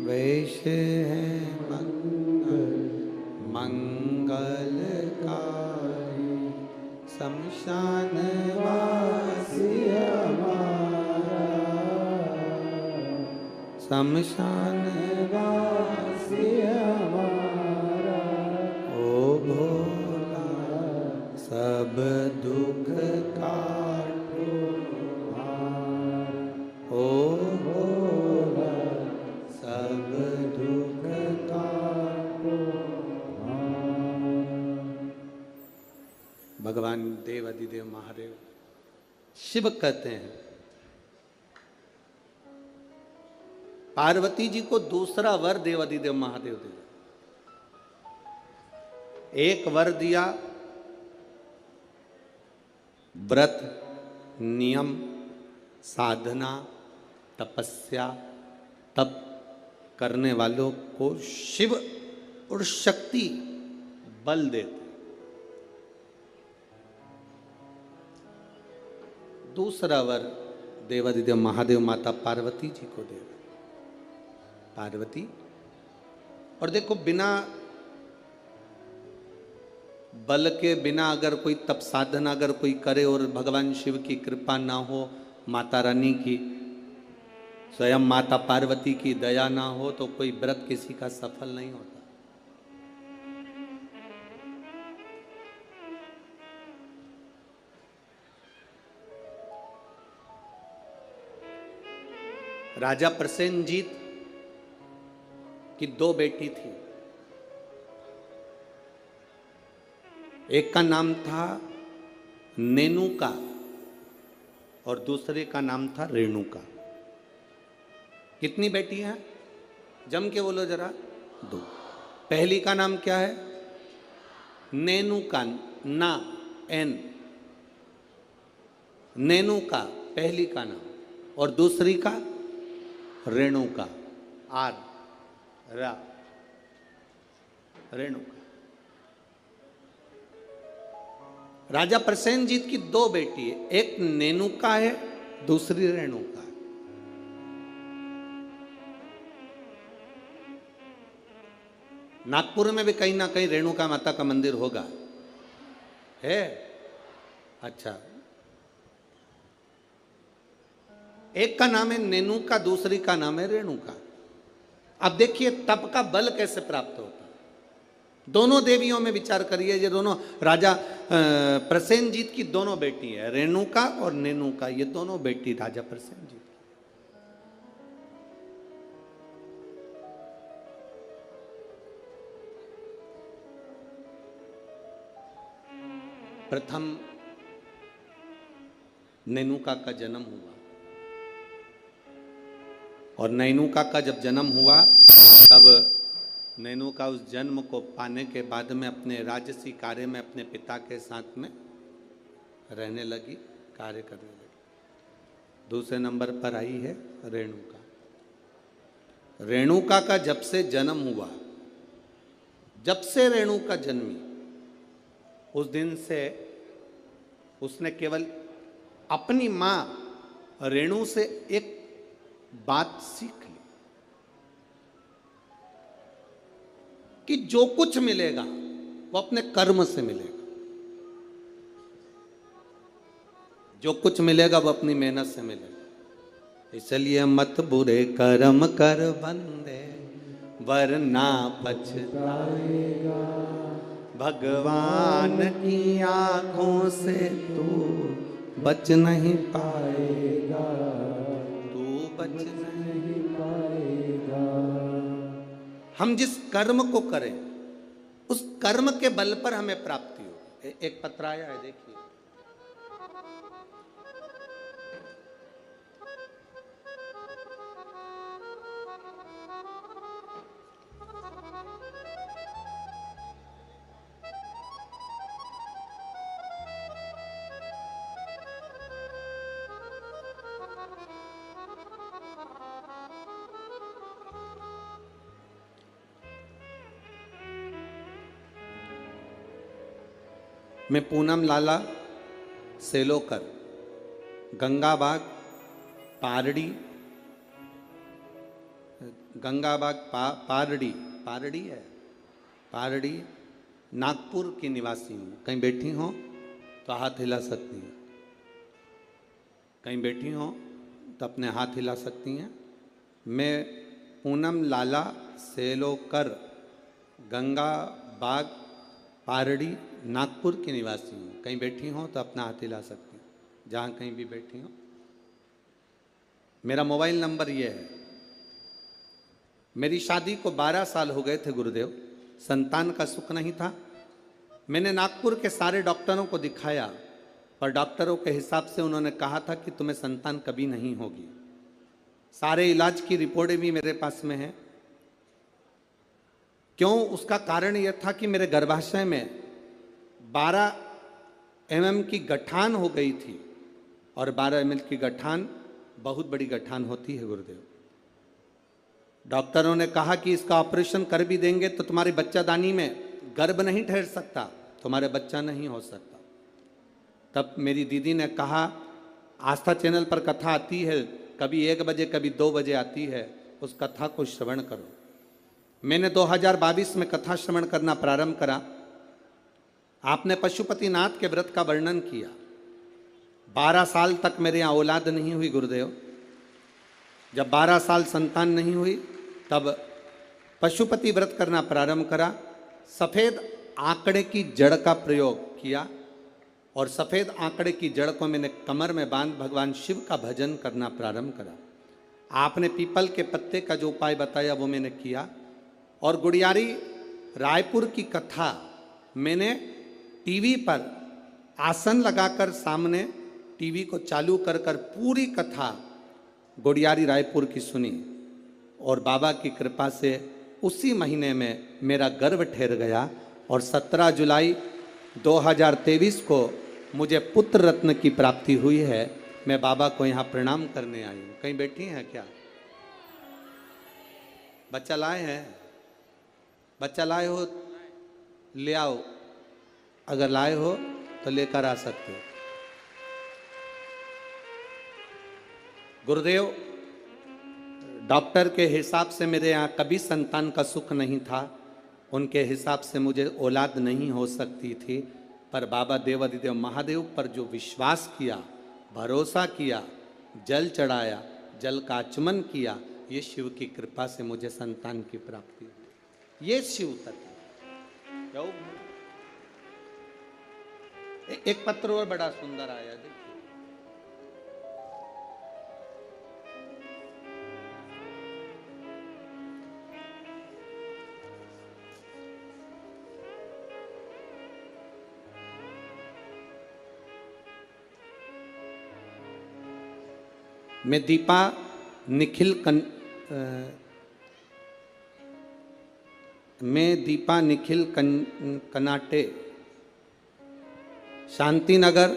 वेश है मंगलकारी, शमशान वासी हमारा, शमशान वासी हमारा, ओ भोला सब दुख काटो हमारा, ओ भोला सब दुख काटो हमारा। भगवान देवाधिदेव महादेव शिव कहते हैं, पार्वती जी को दूसरा वर देवाधिदेव महादेव दे दिया। एक वर दिया व्रत, नियम, साधना, तपस्या, तप करने वालों को शिव और शक्ति बल देते। दूसरा वर देवादिदेव महादेव माता पार्वती जी को दे। पार्वती, और देखो बिना बल के, बिना अगर कोई तप साधना अगर कोई करे और भगवान शिव की कृपा ना हो, माता रानी की, स्वयं माता पार्वती की दया ना हो, तो कोई व्रत किसी का सफल नहीं होता। राजा प्रसेनजीत की 2 बेटी थी। एक का नाम था नेनुका और दूसरे का नाम था रेणुका। कितनी बेटी हैं? जम के बोलो जरा। 2। पहली का नाम क्या है? नेनुका, ना एन, नेनुका पहली का नाम, और दूसरी का रेणुका, आर, रा, रेणुका। राजा प्रसेनजीत की 2 बेटी है, एक नेनुका है, दूसरी रेणुका है। नागपुर में भी कहीं ना कहीं रेणुका माता का मंदिर होगा, है? अच्छा, एक का नाम है नेनुका, दूसरी का नाम है रेणुका। अब देखिए तप का बल कैसे प्राप्त होता है। दोनों देवियों में विचार करिए, ये दोनों राजा प्रसेनजीत की दोनों बेटी है, रेणुका और नेनुका, ये दोनों बेटी राजा प्रसेनजीत। प्रथम नेनुका का जन्म हुआ, और नैनुका का जब जन्म हुआ तब नैनुका उस जन्म को पाने के बाद में अपने राजसी कार्य में अपने पिता के साथ में रहने लगी, कार्य करने लगी। दूसरे नंबर पर आई है रेणुका। रेणुका का जब से जन्म हुआ, जब से रेणुका जन्मी, उस दिन से उसने केवल अपनी मां रेणु से एक बात सीख ली कि जो कुछ मिलेगा वो अपने कर्म से मिलेगा, जो कुछ मिलेगा वो अपनी मेहनत से मिलेगा। इसलिए मत बुरे कर्म कर बंदे, वरना पछताएगा। भगवान की आंखों से तू बच नहीं पाएगा, बच नहीं पाएगा। हम जिस कर्म को करें उस कर्म के बल पर हमें प्राप्ति हो। एक पत्र आया है, देखिए। मैं पूनम लाला सेलोकर, गंगाबाग पारड़ी, गंगाबाग पारड़ी, पारड़ी है, पारड़ी नागपुर की निवासी हूँ। कहीं बैठी हो तो हाथ हिला सकती हैं, कहीं बैठी हो तो अपने हाथ हिला सकती हैं। मैं पूनम लाला सेलोकर, गंगाबाग पारड़ी नागपुर की निवासी हूँ। कहीं बैठी हो तो अपना हाथ हिला सकती हैं, जहाँ कहीं भी बैठी हो। मेरा मोबाइल नंबर ये है। मेरी शादी को 12 साल हो गए थे गुरुदेव, संतान का सुख नहीं था। मैंने नागपुर के सारे डॉक्टरों को दिखाया, पर डॉक्टरों के हिसाब से उन्होंने कहा था कि तुम्हें संतान कभी नहीं होगी। सारे इलाज की रिपोर्टें भी मेरे पास में है। क्यों? उसका कारण यह था कि मेरे गर्भाशय में 12 mm की गठान हो गई थी, और 12 mm की गठान बहुत बड़ी गठान होती है गुरुदेव। डॉक्टरों ने कहा कि इसका ऑपरेशन कर भी देंगे तो तुम्हारी बच्चादानी में गर्भ नहीं ठहर सकता, तुम्हारे बच्चा नहीं हो सकता। तब मेरी दीदी ने कहा, आस्था चैनल पर कथा आती है, कभी 1 बजे कभी 2 बजे आती है, उस कथा को श्रवण करो। मैंने 2022 में कथा श्रवण करना प्रारंभ करा। आपने पशुपतिनाथ के व्रत का वर्णन किया। 12 साल तक मेरे यहाँ औलाद नहीं हुई गुरुदेव। जब 12 साल संतान नहीं हुई तब पशुपति व्रत करना प्रारंभ करा। सफ़ेद आंकड़े की जड़ का प्रयोग किया और सफ़ेद आंकड़े की जड़ को मैंने कमर में बांध भगवान शिव का भजन करना प्रारंभ करा। आपने पीपल के पत्ते का जो उपाय बताया वो मैंने किया। और गुड़ियारी रायपुर की कथा मैंने टीवी पर आसन लगाकर सामने टीवी को चालू कर पूरी कथा गुड़ियारी रायपुर की सुनी और बाबा की कृपा से उसी महीने में मेरा गर्भ ठहर गया। और 17 जुलाई 2023 को मुझे पुत्र रत्न की प्राप्ति हुई है। मैं बाबा को यहाँ प्रणाम करने आई हूँ। कहीं बैठी हैं क्या? बच्चा लाए हैं? बच्चा लाए हो ले आओ, अगर लाए हो तो लेकर आ सकते हो। गुरुदेव, डॉक्टर के हिसाब से मेरे यहाँ कभी संतान का सुख नहीं था। उनके हिसाब से मुझे औलाद नहीं हो सकती थी। पर बाबा देवाधिदेव महादेव पर जो विश्वास किया, भरोसा किया, जल चढ़ाया, जल का आचमन किया, ये शिव की कृपा से मुझे संतान की प्राप्ति हुई। ये शिव तत्व। एक पत्र और बड़ा सुंदर आया, देखिए। मैं दीपा निखिल कनाटे, शांति नगर,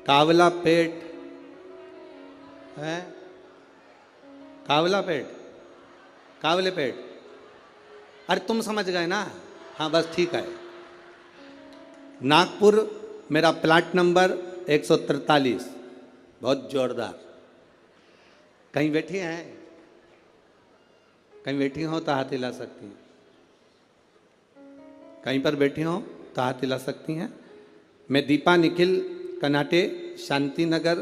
कावलापेट है, कावलेपेट। अरे तुम समझ गए ना? हाँ बस ठीक है। नागपुर मेरा प्लाट नंबर 143। बहुत जोरदार। कहीं बैठी हैं? कहीं बैठी हो तो हाथ हिला सकती हैं। कहीं पर बैठी हो तो हाथ हिला सकती हैं। मैं दीपा निखिल कनाटे, शांति नगर,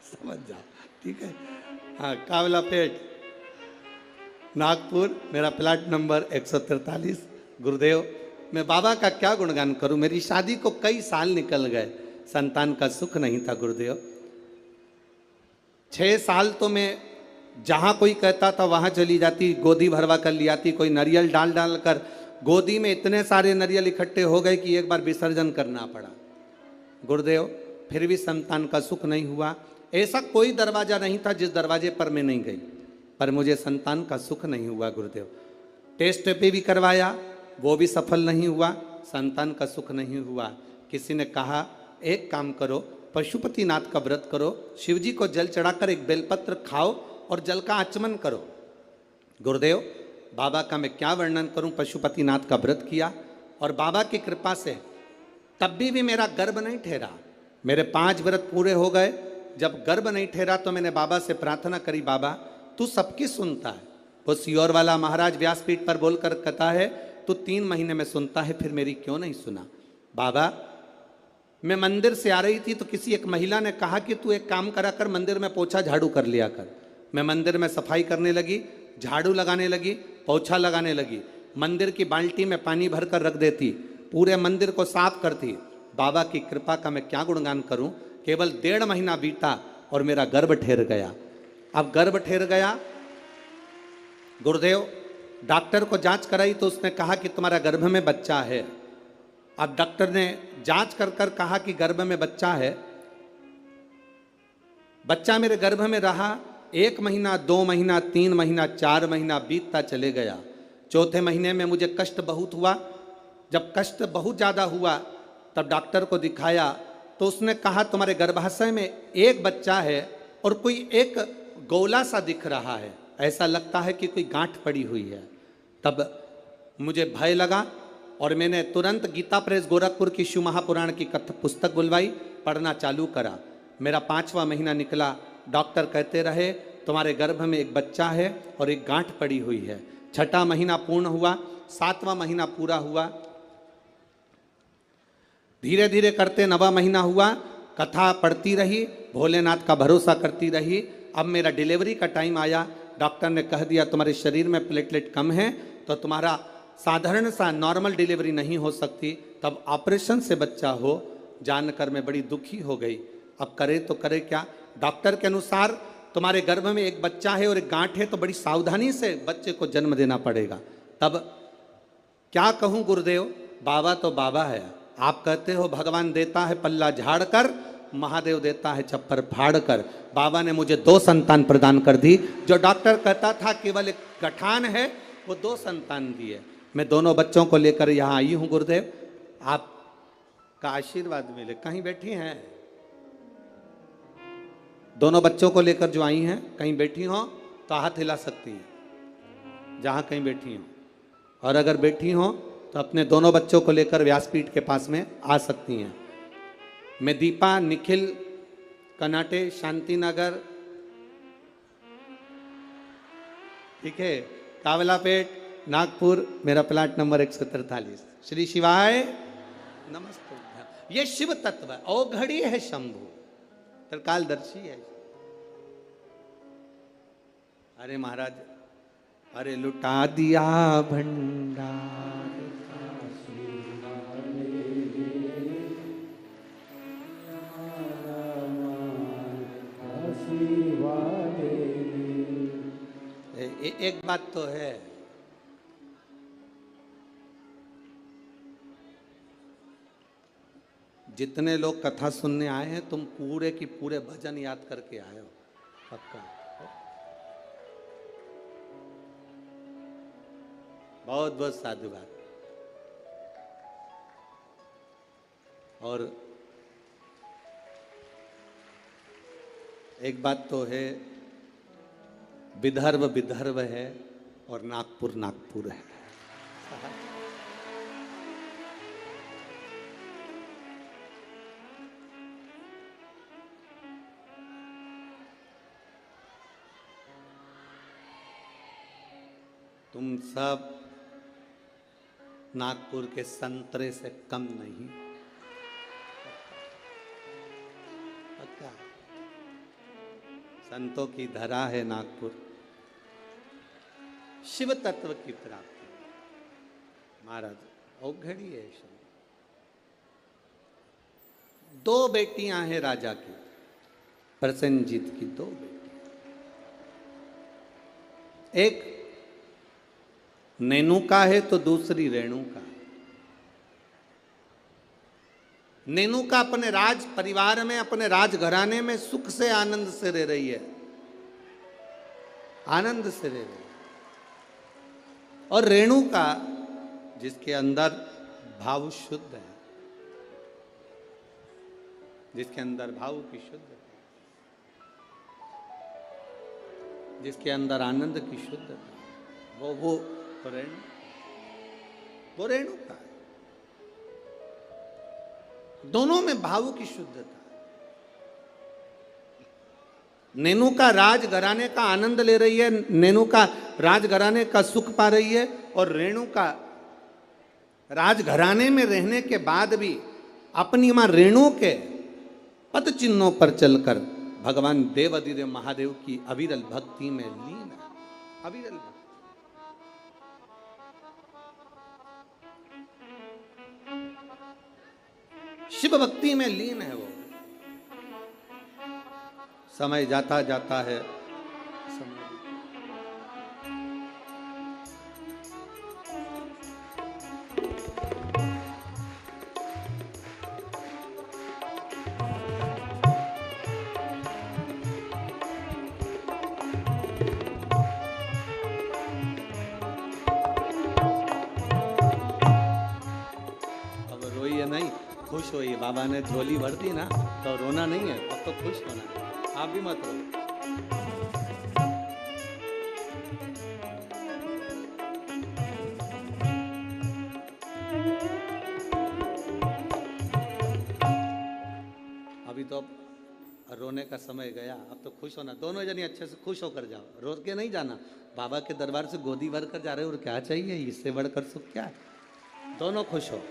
समझ जाओ, ठीक है। हाँ, कावलापेट, नागपुर, मेरा प्लाट नंबर 143। गुरुदेव, मैं बाबा का क्या गुणगान करूं? मेरी शादी को कई साल निकल गए, संतान का सुख नहीं था गुरुदेव। 6 साल तो मैं जहां कोई कहता था वहां चली जाती, गोदी भरवा कर ले आती। कोई नारियल डाल डाल कर गोदी में इतने सारे नारियल इकट्ठे हो गए कि एक बार विसर्जन करना पड़ा गुरुदेव। फिर भी संतान का सुख नहीं हुआ। ऐसा कोई दरवाजा नहीं था जिस दरवाजे पर मैं नहीं गई, पर मुझे संतान का सुख नहीं हुआ गुरुदेव। टेस्ट पे भी करवाया, वो भी सफल नहीं हुआ, संतान का सुख नहीं हुआ। किसी ने कहा एक काम करो, पशुपतिनाथ का व्रत करो, शिव जी को जल चढ़ाकर एक बेलपत्र खाओ और जल का आचमन करो। गुरुदेव, बाबा का मैं क्या वर्णन करूं। पशुपतिनाथ का व्रत किया और बाबा की कृपा से तब भी मेरा गर्भ नहीं ठहरा। मेरे 5 व्रत पूरे हो गए। जब गर्भ नहीं ठहरा तो मैंने बाबा से प्रार्थना करी, बाबा तू सबकी सुनता है। वो सियोर वाला महाराज व्यासपीठ पर बोलकर कहता है तू 3 महीने में सुनता है, फिर मेरी क्यों नहीं सुना? बाबा, मैं मंदिर से आ रही थी तो किसी एक महिला ने कहा कि तू एक काम करा कर, मंदिर में पोछा झाड़ू कर लिया कर। मैं मंदिर में सफाई करने लगी, झाड़ू लगाने लगी, पोछा लगाने लगी। मंदिर की बाल्टी में पानी भर कर रख देती, पूरे मंदिर को साफ करती। बाबा की कृपा का मैं क्या गुणगान करूं। केवल 1.5 महीना बीता और मेरा गर्भ ठहर गया। अब गर्भ ठहर गया गुरुदेव, डॉक्टर को जांच कराई तो उसने कहा कि तुम्हारा गर्भ में बच्चा है। अब डॉक्टर ने जांच कर कर कहा कि गर्भ में बच्चा है। बच्चा मेरे गर्भ में रहा। 1 महीना, 2 महीना, 3 महीना, 4 महीना बीतता चले गया। 4थे महीने में मुझे कष्ट बहुत हुआ। जब कष्ट बहुत ज़्यादा हुआ तब डॉक्टर को दिखाया तो उसने कहा तुम्हारे गर्भाशय में एक बच्चा है और कोई एक गोला सा दिख रहा है, ऐसा लगता है कि कोई गांठ पड़ी हुई है। तब मुझे भय लगा और मैंने तुरंत गीता प्रेस गोरखपुर की शिव महापुराण की कथा पुस्तक बुलवाई, पढ़ना चालू करा। मेरा 5वां महीना निकला। डॉक्टर कहते रहे तुम्हारे गर्भ में एक बच्चा है और एक गांठ पड़ी हुई है। 6वां महीना पूर्ण हुआ, 7वां महीना पूरा हुआ, धीरे धीरे करते 9वां महीना हुआ। कथा पढ़ती रही, भोलेनाथ का भरोसा करती रही। अब मेरा डिलीवरी का टाइम आया। डॉक्टर ने कह दिया तुम्हारे शरीर में प्लेटलेट कम है तो तुम्हारा साधारण सा नॉर्मल डिलीवरी नहीं हो सकती, तब ऑपरेशन से बच्चा हो। जानकर मैं बड़ी दुखी हो गई। अब करे तो करे क्या। डॉक्टर के अनुसार तुम्हारे गर्भ में एक बच्चा है और एक गांठ है, तो बड़ी सावधानी से बच्चे को जन्म देना पड़ेगा। तब क्या कहूँ गुरुदेव, बाबा तो बाबा है। आप कहते हो भगवान देता है पल्ला झाड़ कर, महादेव देता है चप्पर फाड़ कर। बाबा ने मुझे 2 संतान प्रदान कर दी। जो डॉक्टर कहता था केवल एक गठान है, वो 2 संतान दिए। मैं दोनों बच्चों को लेकर यहाँ आई हूँ गुरुदेव, आपका आशीर्वाद मिले। कहीं बैठी हैं? दोनों बच्चों को लेकर जो आई हैं, कहीं बैठी हो तो हाथ हिला सकती हैं जहाँ कहीं बैठी हो, और अगर बैठी हो तो अपने दोनों बच्चों को लेकर व्यासपीठ के पास में आ सकती हैं। मैं दीपा, निखिल, कनाटे, शांति नगर, ठीक है, कावलापेट, नागपुर, मेरा प्लाट नंबर 143। श्री शिवाय नमस्ते। ये शिव तत्व है, औघड़ी है शंभु, त्रिकालदर्शी है। अरे महाराज, अरे लुटा दिया भंडार, एक बात तो है, जितने लोग कथा सुनने आए हैं तुम पूरे की पूरे भजन याद करके आए हो, पक्का। बहुत बहुत साधुवाद। और एक बात तो है, विदर्भ विदर्भ है और नागपुर नागपुर है। तुम सब नागपुर के संतरे से कम नहीं, पक्का। संतों की धरा है नागपुर, शिव तत्व की प्राप्ति। महाराज औघड़ी है शिव। 2 बेटियां हैं राजा की, प्रसेनजीत की 2 बेटियां। एक नेनुका है तो दूसरी रेणुका। नेनुका अपने राज परिवार में, अपने राजघराने में सुख से आनंद से रह रही है, आनंद से रह रही है। और रेणुका जिसके अंदर भाव शुद्ध है, जिसके अंदर भाव की शुद्धता, जिसके अंदर आनंद की शुद्धता, वो रेणुका है। दोनों में भाव की शुद्धता। नेनुका राजघराने का आनंद ले रही है, नेनुका राजघराने का सुख पा रही है, और रेणुका राजघराने में रहने के बाद भी अपनी मां रेणु के पद चिन्हों पर चलकर भगवान देवाधिदेव महादेव की अविरल भक्ति में लीन है। अविरल भक्ति, शिव भक्ति में लीन है वो। समय जाता जाता है, खुश होइए, बाबा ने झोली भर दी ना तो रोना नहीं है, अब तो खुश होना है। आप भी मत रो। अभी तो अब रोने का समय गया, अब तो खुश होना। दोनों जने अच्छे से खुश होकर जाओ, रो के नहीं जाना। बाबा के दरबार से गोदी भर कर जा रहे हो, और क्या चाहिए, इससे बढ़कर सुख क्या है। दोनों खुश हो।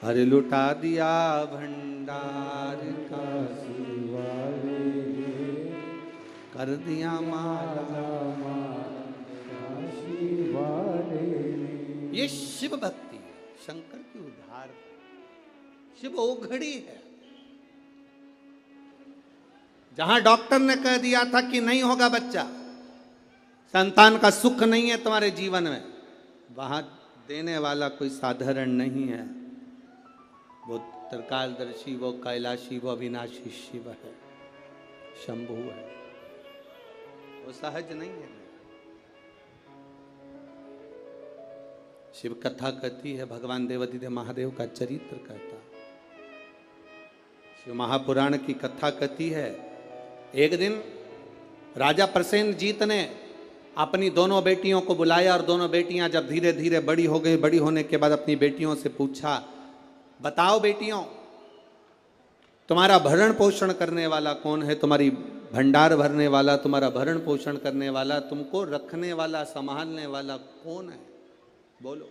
अरे लुटा दिया भंडार का, कर दिया माला, ये शिव भक्ति है, शंकर की उद्धार। शिव ओघड़ी है। जहां डॉक्टर ने कह दिया था कि नहीं होगा बच्चा, संतान का सुख नहीं है तुम्हारे जीवन में, वहां देने वाला कोई साधारण नहीं है। वो त्रिकालदर्शी, वो कैलाशी, वो अविनाशी शिव है, शंभु है। वो सहज नहीं है। शिव कथा कहती है, भगवान देवाधिदेव महादेव का चरित्र कहता। शिव महापुराण की कथा कहती है, एक दिन राजा प्रसेनजीत ने अपनी दोनों बेटियों को बुलाया, और दोनों बेटियां जब धीरे धीरे बड़ी हो गई, बड़ी होने के बाद अपनी बेटियों से पूछा, बताओ बेटियों, तुम्हारा भरण पोषण करने वाला कौन है, तुम्हारी भंडार भरने वाला, तुम्हारा भरण पोषण करने वाला, तुमको रखने वाला, संभालने वाला कौन है, बोलो।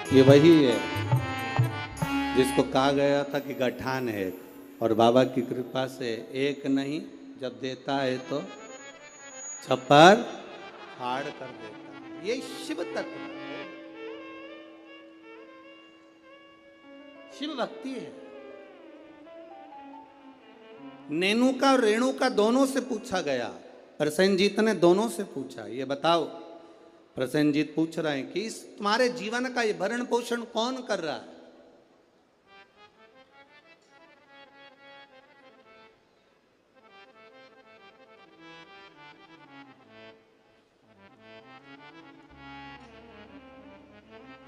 ये वही है जिसको कहा गया था कि गठान है, और बाबा की कृपा से एक नहीं, जब देता है तो छप्पर फाड़ कर देता है। ये शिव तत्व है, शिव भक्ति है। नेनुका और रेणुका दोनों से पूछा गया, प्रसेनजीत ने दोनों से पूछा, ये बताओ। प्रसेनजीत पूछ रहे हैं कि इस तुम्हारे जीवन का ये भरण पोषण कौन कर रहा है।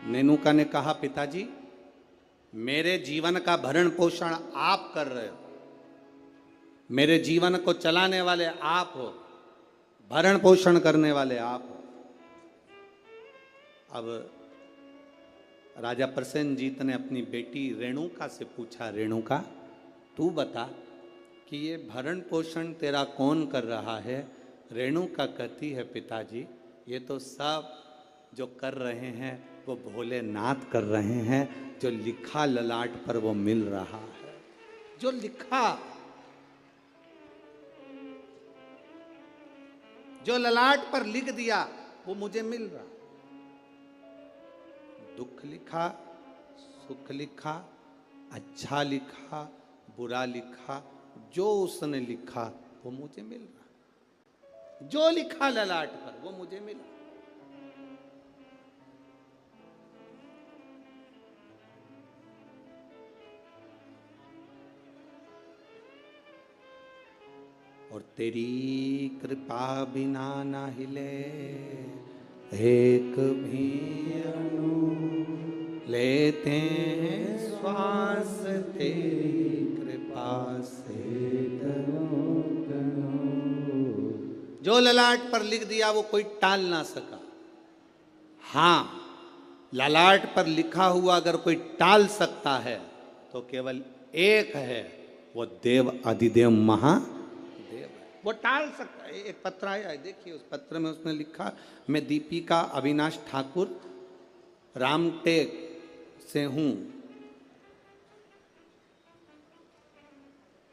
नेनुका ने कहा, पिताजी मेरे जीवन का भरण पोषण आप कर रहे हो, मेरे जीवन को चलाने वाले आप हो, भरण पोषण करने वाले आप हो। अब राजा प्रसेनजीत ने अपनी बेटी रेणुका से पूछा, रेणुका तू बता कि ये भरण पोषण तेरा कौन कर रहा है। रेणुका कहती है, पिताजी ये तो सब जो कर रहे हैं वो भोलेनाथ कर रहे हैं, जो लिखा ललाट पर वो मिल रहा है, जो लिखा, जो ललाट पर लिख दिया वो मुझे मिल रहा। दुख लिखा, सुख लिखा, अच्छा लिखा, बुरा लिखा, जो उसने लिखा वो मुझे मिल रहा। जो लिखा ललाट पर वो मुझे मिला। और तेरी कृपा बिना ना हिले एक भी अणु, लेते हैं श्वास तेरी कृपा से। जो ललाट पर लिख दिया वो कोई टाल ना सका। हां, ललाट पर लिखा हुआ अगर कोई टाल सकता है तो केवल एक है, वो देव अधिदेव महादेव है, वो टाल सकता है। एक पत्र आया है, देखिए उस पत्र में उसने लिखा, मैं दीपिका अविनाश ठाकुर रामटेक से हूं।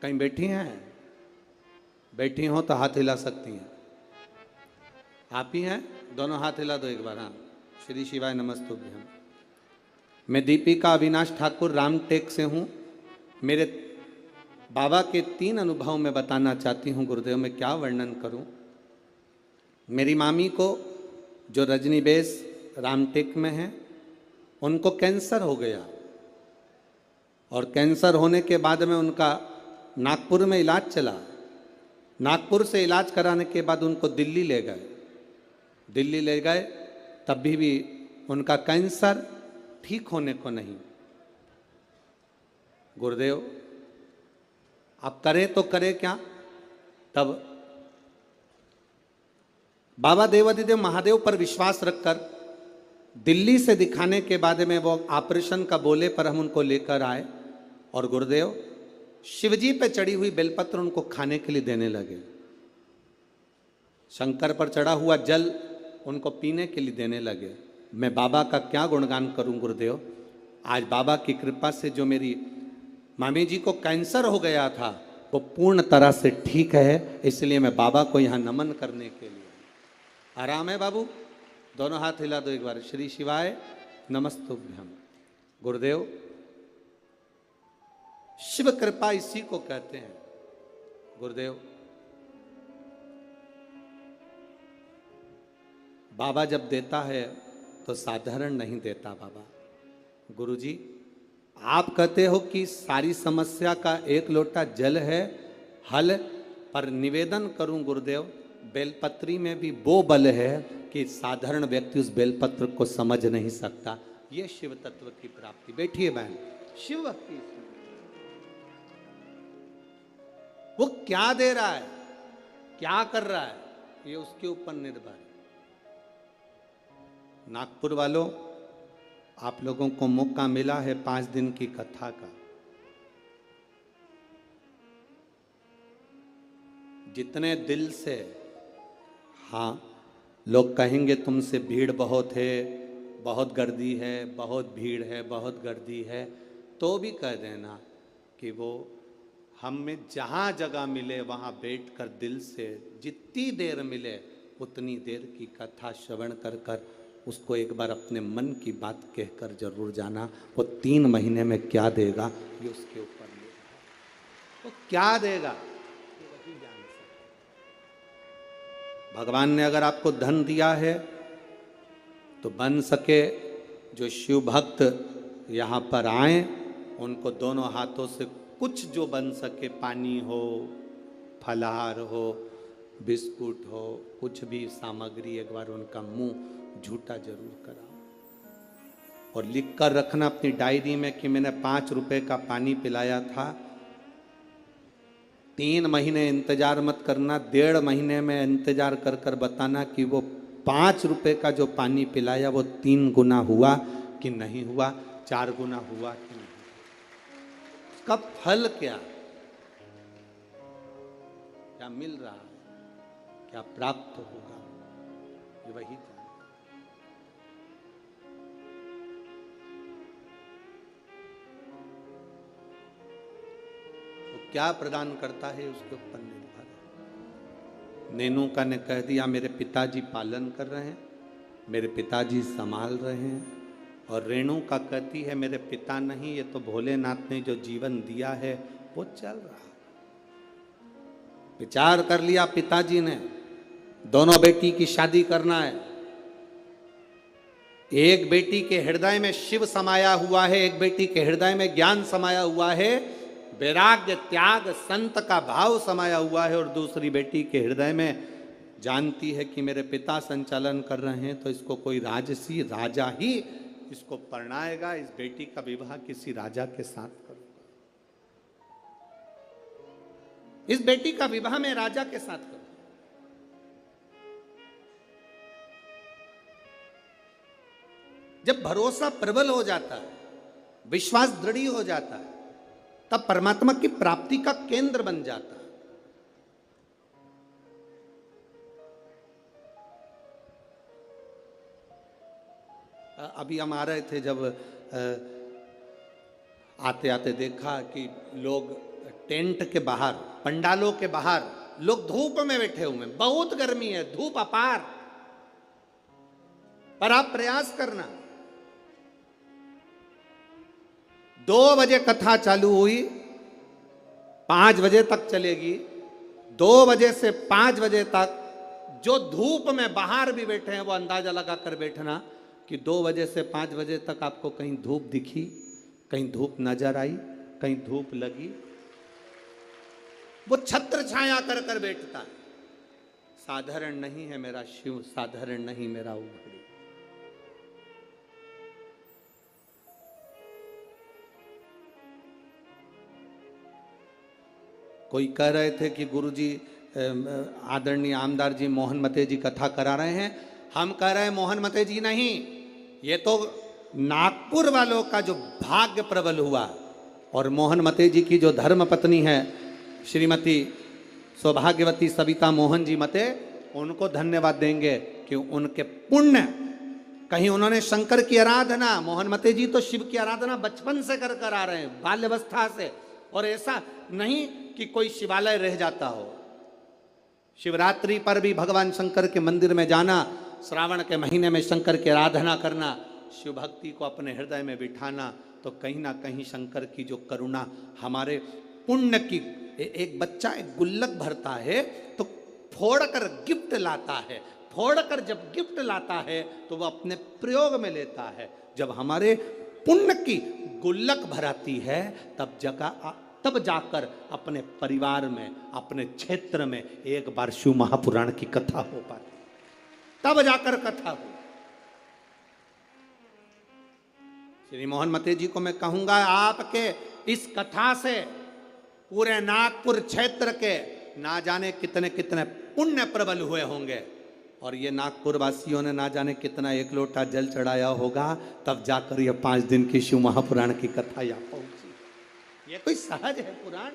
कहीं बैठी हैं? बैठी हो तो हाथ हिला सकती हैं। आप ही हैं? दोनों हाथ हिला दो एक बार। हाँ, श्री शिवाय नमस्तुभ्यम। मैं दीपिका अविनाश ठाकुर रामटेक से हूँ। मेरे बाबा के 3 अनुभव मैं बताना चाहती हूँ गुरुदेव, मैं क्या वर्णन करूँ। मेरी मामी को जो रजनीबेस रामटेक में है, उनको कैंसर हो गया और कैंसर होने के बाद में उनका नागपुर में इलाज चला। नागपुर से इलाज कराने के बाद उनको दिल्ली ले गए। दिल्ली ले गए तब भी उनका कैंसर ठीक होने को नहीं। गुरुदेव आप करें तो करें क्या। तब बाबा देवाधिदेव महादेव पर विश्वास रखकर दिल्ली से दिखाने के बाद में वो ऑपरेशन का बोले पर हम उनको लेकर आए और गुरुदेव शिवजी पे चढ़ी हुई बेलपत्र उनको खाने के लिए देने लगे। शंकर पर चढ़ा हुआ जल उनको पीने के लिए देने लगे। मैं बाबा का क्या गुणगान करूं गुरुदेव। आज बाबा की कृपा से जो मेरी मामी जी को कैंसर हो गया था वो पूर्ण तरह से ठीक है, इसलिए मैं बाबा को यहाँ नमन करने के लिए। आराम है बाबू? दोनों हाथ हिला दो एक बार। श्री शिवाय नमस्तुभ्यम। गुरुदेव शिव कृपा इसी को कहते हैं। गुरुदेव बाबा जब देता है तो साधारण नहीं देता बाबा। गुरुजी आप कहते हो कि सारी समस्या का एक लोटा जल है हल, पर निवेदन करूं गुरुदेव, बेलपत्री में भी वो बल है कि साधारण व्यक्ति उस बेलपत्र को समझ नहीं सकता। ये शिव तत्व की प्राप्ति। बैठिए बहन। शिव भक्ति वो क्या दे रहा है, क्या कर रहा है, ये उसके ऊपर निर्भर है। नागपुर वालों, आप लोगों को मौका मिला है 5 दिन की कथा का। जितने दिल से, हाँ लोग कहेंगे तुमसे भीड़ बहुत है, बहुत गर्दी है, बहुत भीड़ है, बहुत गर्दी है, तो भी कह देना कि वो हमें जहाँ जगह मिले वहाँ बैठकर दिल से जितनी देर मिले उतनी देर की कथा श्रवण कर कर उसको एक बार अपने मन की बात कहकर जरूर जाना। वो 3 महीने में क्या देगा ये उसके ऊपर निर्भर। वो क्या देगा ये वही जान सकता। भगवान ने अगर आपको धन दिया है तो बन सके जो शिव भक्त यहाँ पर आए उनको दोनों हाथों से कुछ जो बन सके, पानी हो, फलाहार हो, बिस्कुट हो, कुछ भी सामग्री एक बार उनका मुंह झूठा जरूर कराओ और लिख कर रखना अपनी डायरी में कि मैंने 5 रुपए का पानी पिलाया था। 3 महीने इंतजार मत करना, 1.5 महीने में इंतजार कर कर बताना कि वो 5 रुपए का जो पानी पिलाया वो 3 गुना हुआ कि नहीं हुआ, 4 गुना हुआ कि नहीं। उसका फल क्या क्या मिल रहा है, क्या प्राप्त होगा, ये वही था। क्या प्रदान करता है उसके ऊपर निर्भर है। नेनुका ने कह दिया मेरे पिताजी पालन कर रहे हैं, मेरे पिताजी संभाल रहे हैं, और रेणुका कहती है मेरे पिता नहीं, ये तो भोलेनाथ ने जो जीवन दिया है वो चल रहा है। विचार कर लिया पिताजी ने, दोनों बेटी की शादी करना है। एक बेटी के हृदय में शिव समाया हुआ है, एक बेटी के हृदय में ज्ञान समाया हुआ है। वैराग्य त्याग संत का भाव समाया हुआ है, और दूसरी बेटी के हृदय में जानती है कि मेरे पिता संचालन कर रहे हैं तो इसको कोई राजसी राजा ही इसको परणाएगा, इस बेटी का विवाह किसी राजा के साथ करूंगा, इस बेटी का विवाह मैं राजा के साथ करूंगा। जब भरोसा प्रबल हो जाता है, विश्वास दृढ़ हो जाता है, तब परमात्मा की प्राप्ति का केंद्र बन जाता है। अभी हम आ रहे थे, जब आते आते देखा कि लोग टेंट के बाहर, पंडालों के बाहर लोग धूप में बैठे हुए हैं, बहुत गर्मी है, धूप अपार, पर आप प्रयास करना। 2 बजे कथा चालू हुई, 5 बजे तक चलेगी। 2 बजे से 5 बजे तक जो धूप में बाहर भी बैठे हैं वो अंदाजा लगा कर बैठना कि 2 बजे से 5 बजे तक आपको कहीं धूप दिखी, कहीं धूप नजर आई, कहीं धूप लगी। वो छत्र छाया कर कर बैठता है। साधारण नहीं है मेरा शिव, साधारण नहीं मेरा उघड़ी। कोई कह रहे थे कि गुरुजी आदरणीय आमदार जी मोहन मते जी कथा करा रहे हैं। हम कह रहे हैं मोहन मते जी नहीं, ये तो नागपुर वालों का जो भाग्य प्रबल हुआ, और मोहन मते जी की जो धर्म पत्नी है श्रीमती सौभाग्यवती सविता मोहन जी मते, उनको धन्यवाद देंगे कि उनके पुण्य, कहीं उन्होंने शंकर की आराधना, मोहन मते जी तो शिव की आराधना बचपन से कर कर आ रहे हैं, बाल्यावस्था से, और ऐसा नहीं कि कोई शिवालय रह जाता हो। शिवरात्रि पर भी भगवान शंकर के मंदिर में जाना, श्रावण के महीने में शंकर की आराधना करना, शिव भक्ति को अपने हृदय में बिठाना, तो कहीं ना कहीं शंकर की जो करुणा हमारे पुण्य की। एक बच्चा एक गुल्लक भरता है तो फोड़कर गिफ्ट लाता है, फोड़कर जब गिफ्ट लाता है तो वह अपने प्रयोग में लेता है। जब हमारे पुण्य की गुल्लक भराती है तब जाकर अपने परिवार में, अपने क्षेत्र में एक बार शिव महापुराण की कथा हो पाती, तब जाकर कथा हो। श्री मोहन मते जी को मैं कहूंगा, आपके इस कथा से पूरे नागपुर क्षेत्र के ना जाने कितने कितने पुण्य प्रबल हुए होंगे, और ये नागपुर वासियों ने ना जाने कितना 1 लोटा जल चढ़ाया होगा, तब जाकर ये 5 दिन की शिव महापुराण की कथा यहाँ पहुंची। ये कोई सहज है पुराण?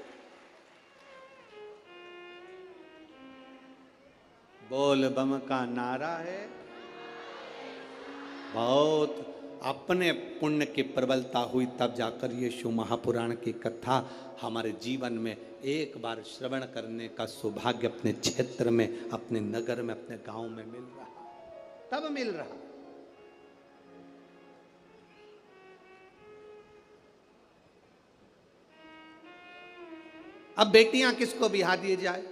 बोल बम का नारा है। बहुत अपने पुण्य की प्रबलता हुई, तब जाकर ये शिव महापुराण की कथा हमारे जीवन में एक बार श्रवण करने का सौभाग्य अपने क्षेत्र में, अपने नगर में, अपने गांव में मिल रहा, तब मिल रहा। अब बेटियां किसको बिहा दी जाए,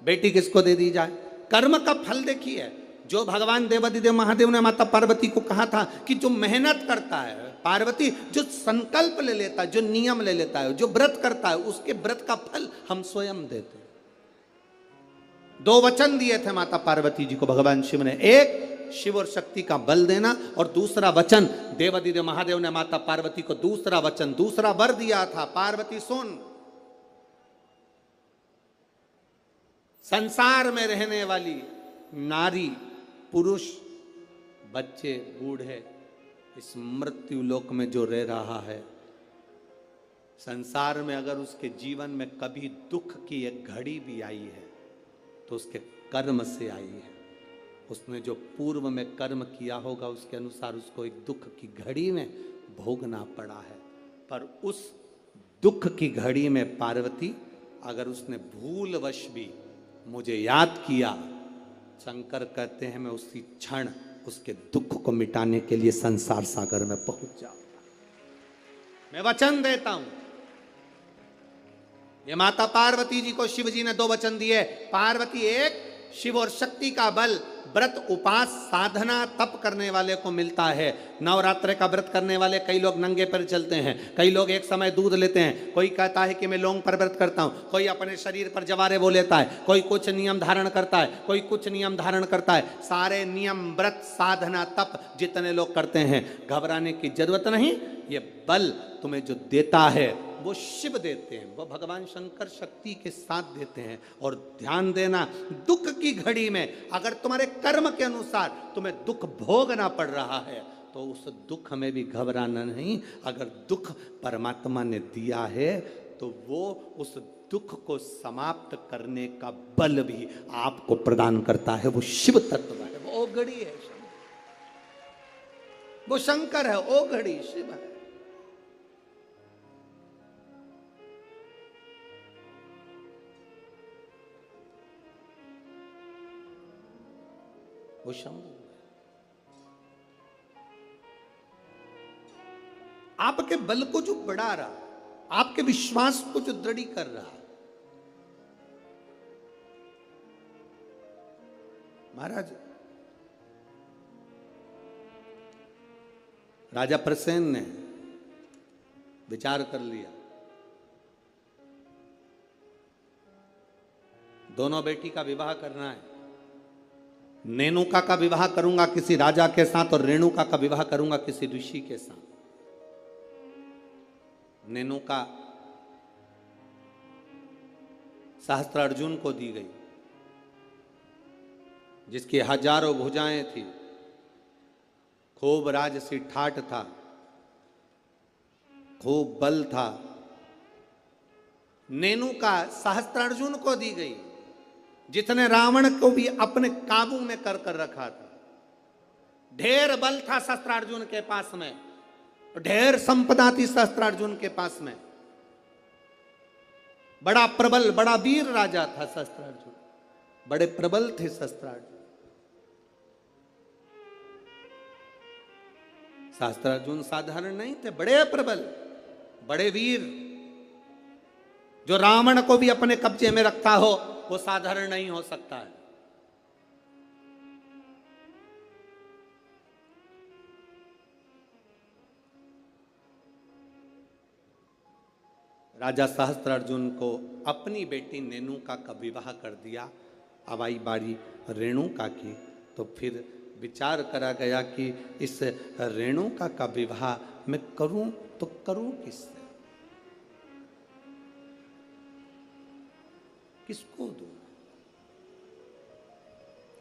बेटी किसको दे दी जाए? कर्म का फल देखिए। जो भगवान देवादिदेव महादेव ने माता पार्वती को कहा था कि जो मेहनत करता है, पार्वती जो संकल्प ले लेता है, जो नियम ले लेता है, जो व्रत करता है, उसके व्रत का फल हम स्वयं देते। 2 वचन दिए थे माता पार्वती जी को भगवान शिव ने, एक शिव और शक्ति का बल देना, और दूसरा वचन देवादिदेव महादेव ने माता पार्वती को दूसरा वचन, दूसरा वर दिया था, पार्वती सुन, संसार में रहने वाली नारी, पुरुष, बच्चे, बूढ़े, इस मृत्यु लोक में जो रह रहा है, संसार में अगर उसके जीवन में कभी दुख की एक घड़ी भी आई है तो उसके कर्म से आई है। उसने जो पूर्व में कर्म किया होगा उसके अनुसार उसको एक दुख की घड़ी में भोगना पड़ा है। पर उस दुख की घड़ी में पार्वती, अगर उसने भूलवश भी मुझे याद किया, शंकर कहते हैं मैं उसी क्षण उसके दुख को मिटाने के लिए संसार सागर में पहुंच जाऊंगा। मैं वचन देता हूं। ये माता पार्वती जी को शिव जी ने 2 वचन दिए। पार्वती, एक शिव और शक्ति का बल व्रत उपास साधना तप करने वाले को मिलता है। नवरात्र का व्रत करने वाले कई लोग नंगे पैर चलते हैं, कई लोग एक समय दूध लेते हैं, कोई कहता है कि मैं लौंग पर व्रत करता हूं, कोई अपने शरीर पर जवारे वो लेता है, कोई कुछ नियम धारण करता है, कोई कुछ नियम धारण करता है। सारे नियम व्रत साधना तप जितने लोग करते हैं, घबराने की जरूरत नहीं। ये बल तुम्हें जो देता है वो शिव देते हैं, वो भगवान शंकर शक्ति के साथ देते हैं। और ध्यान देना, दुख की घड़ी में अगर तुम्हारे कर्म के अनुसार तुम्हें दुख भोगना पड़ रहा है तो उस दुख में भी घबराना नहीं। अगर दुख परमात्मा ने दिया है तो वो उस दुख को समाप्त करने का बल भी आपको प्रदान करता है। वो शिव तत्व है, वो ओघड़ी है, वो शंकर है, ओघड़ी शिव है। वो शंभु आपके बल को जो बढ़ा रहा, आपके विश्वास को जो दृढ़ कर रहा। महाराज राजा प्रसेन ने विचार कर लिया, दोनों बेटी का विवाह करना है। नेनुका का विवाह करूंगा किसी राजा के साथ और रेणुका का विवाह करूंगा किसी ऋषि के साथ। नेनुका सहस्त्रार्जुन को दी गई, जिसकी हजारों भुजाएं थी, खूब राजसी ठाठ था, खूब बल था। नेनुका सहस्त्रार्जुन को दी गई, जितने रावण को भी अपने काबू में कर कर रखा था। ढेर बल था सहस्त्रार्जुन के पास में, ढेर संपदा थी सहस्त्रार्जुन के पास में। बड़ा प्रबल, बड़ा वीर राजा था सहस्त्रार्जुन, बड़े प्रबल थे सहस्त्रार्जुन। सहस्त्रार्जुन साधारण नहीं थे, बड़े प्रबल, बड़े वीर। जो रावण को भी अपने कब्जे में रखता हो वो साधारण नहीं हो सकता है। राजा सहस्त्रार्जुन को अपनी बेटी नेनुका का विवाह कर दिया। अब आई बारी रेणुका की, तो फिर विचार करा गया कि इस रेणुका का विवाह मैं करूं तो करूं किससे, किसको दूं।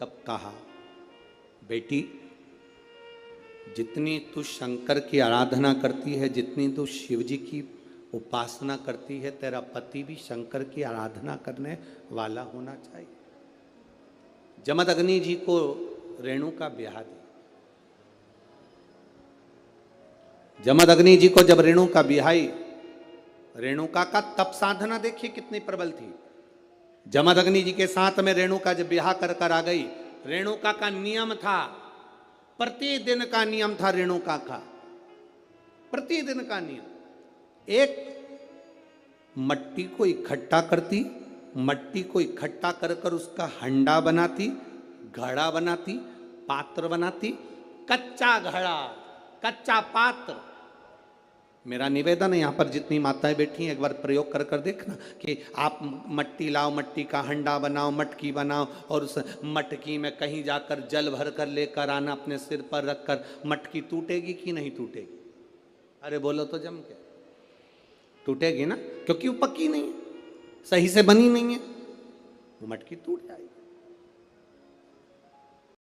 तब कहा, बेटी जितनी तू शंकर की आराधना करती है, जितनी तू शिव जी की उपासना करती है, तेरा पति भी शंकर की आराधना करने वाला होना चाहिए। जमदग्नि जी को रेणुका ब्याह दी। जमदग्नि जी को जब रेणुका ब्याही, रेणुका का तप साधना देखिए कितनी प्रबल थी। जमदग्नि जी के साथ में रेणुका जब ब्याह कर कर आ गई, रेणुका का नियम था, प्रतिदिन का नियम था रेणुका का, प्रतिदिन का नियम। एक मट्टी को इकट्ठा करती, मट्टी को इकट्ठा कर कर उसका हंडा बनाती, घड़ा बनाती, पात्र बनाती। कच्चा घड़ा, कच्चा पात्र। मेरा निवेदन है, यहाँ पर जितनी माताएं बैठी हैं, एक बार प्रयोग कर कर देखना कि आप मट्टी लाओ, मट्टी का हंडा बनाओ, मटकी बनाओ, और उस मटकी में कहीं जाकर जल भर कर लेकर आना, अपने सिर पर रखकर। मटकी टूटेगी कि नहीं टूटेगी? अरे बोलो तो जम के। टूटेगी ना, क्योंकि वो पक्की नहीं है, सही से बनी नहीं है, वो मटकी टूट जाएगी।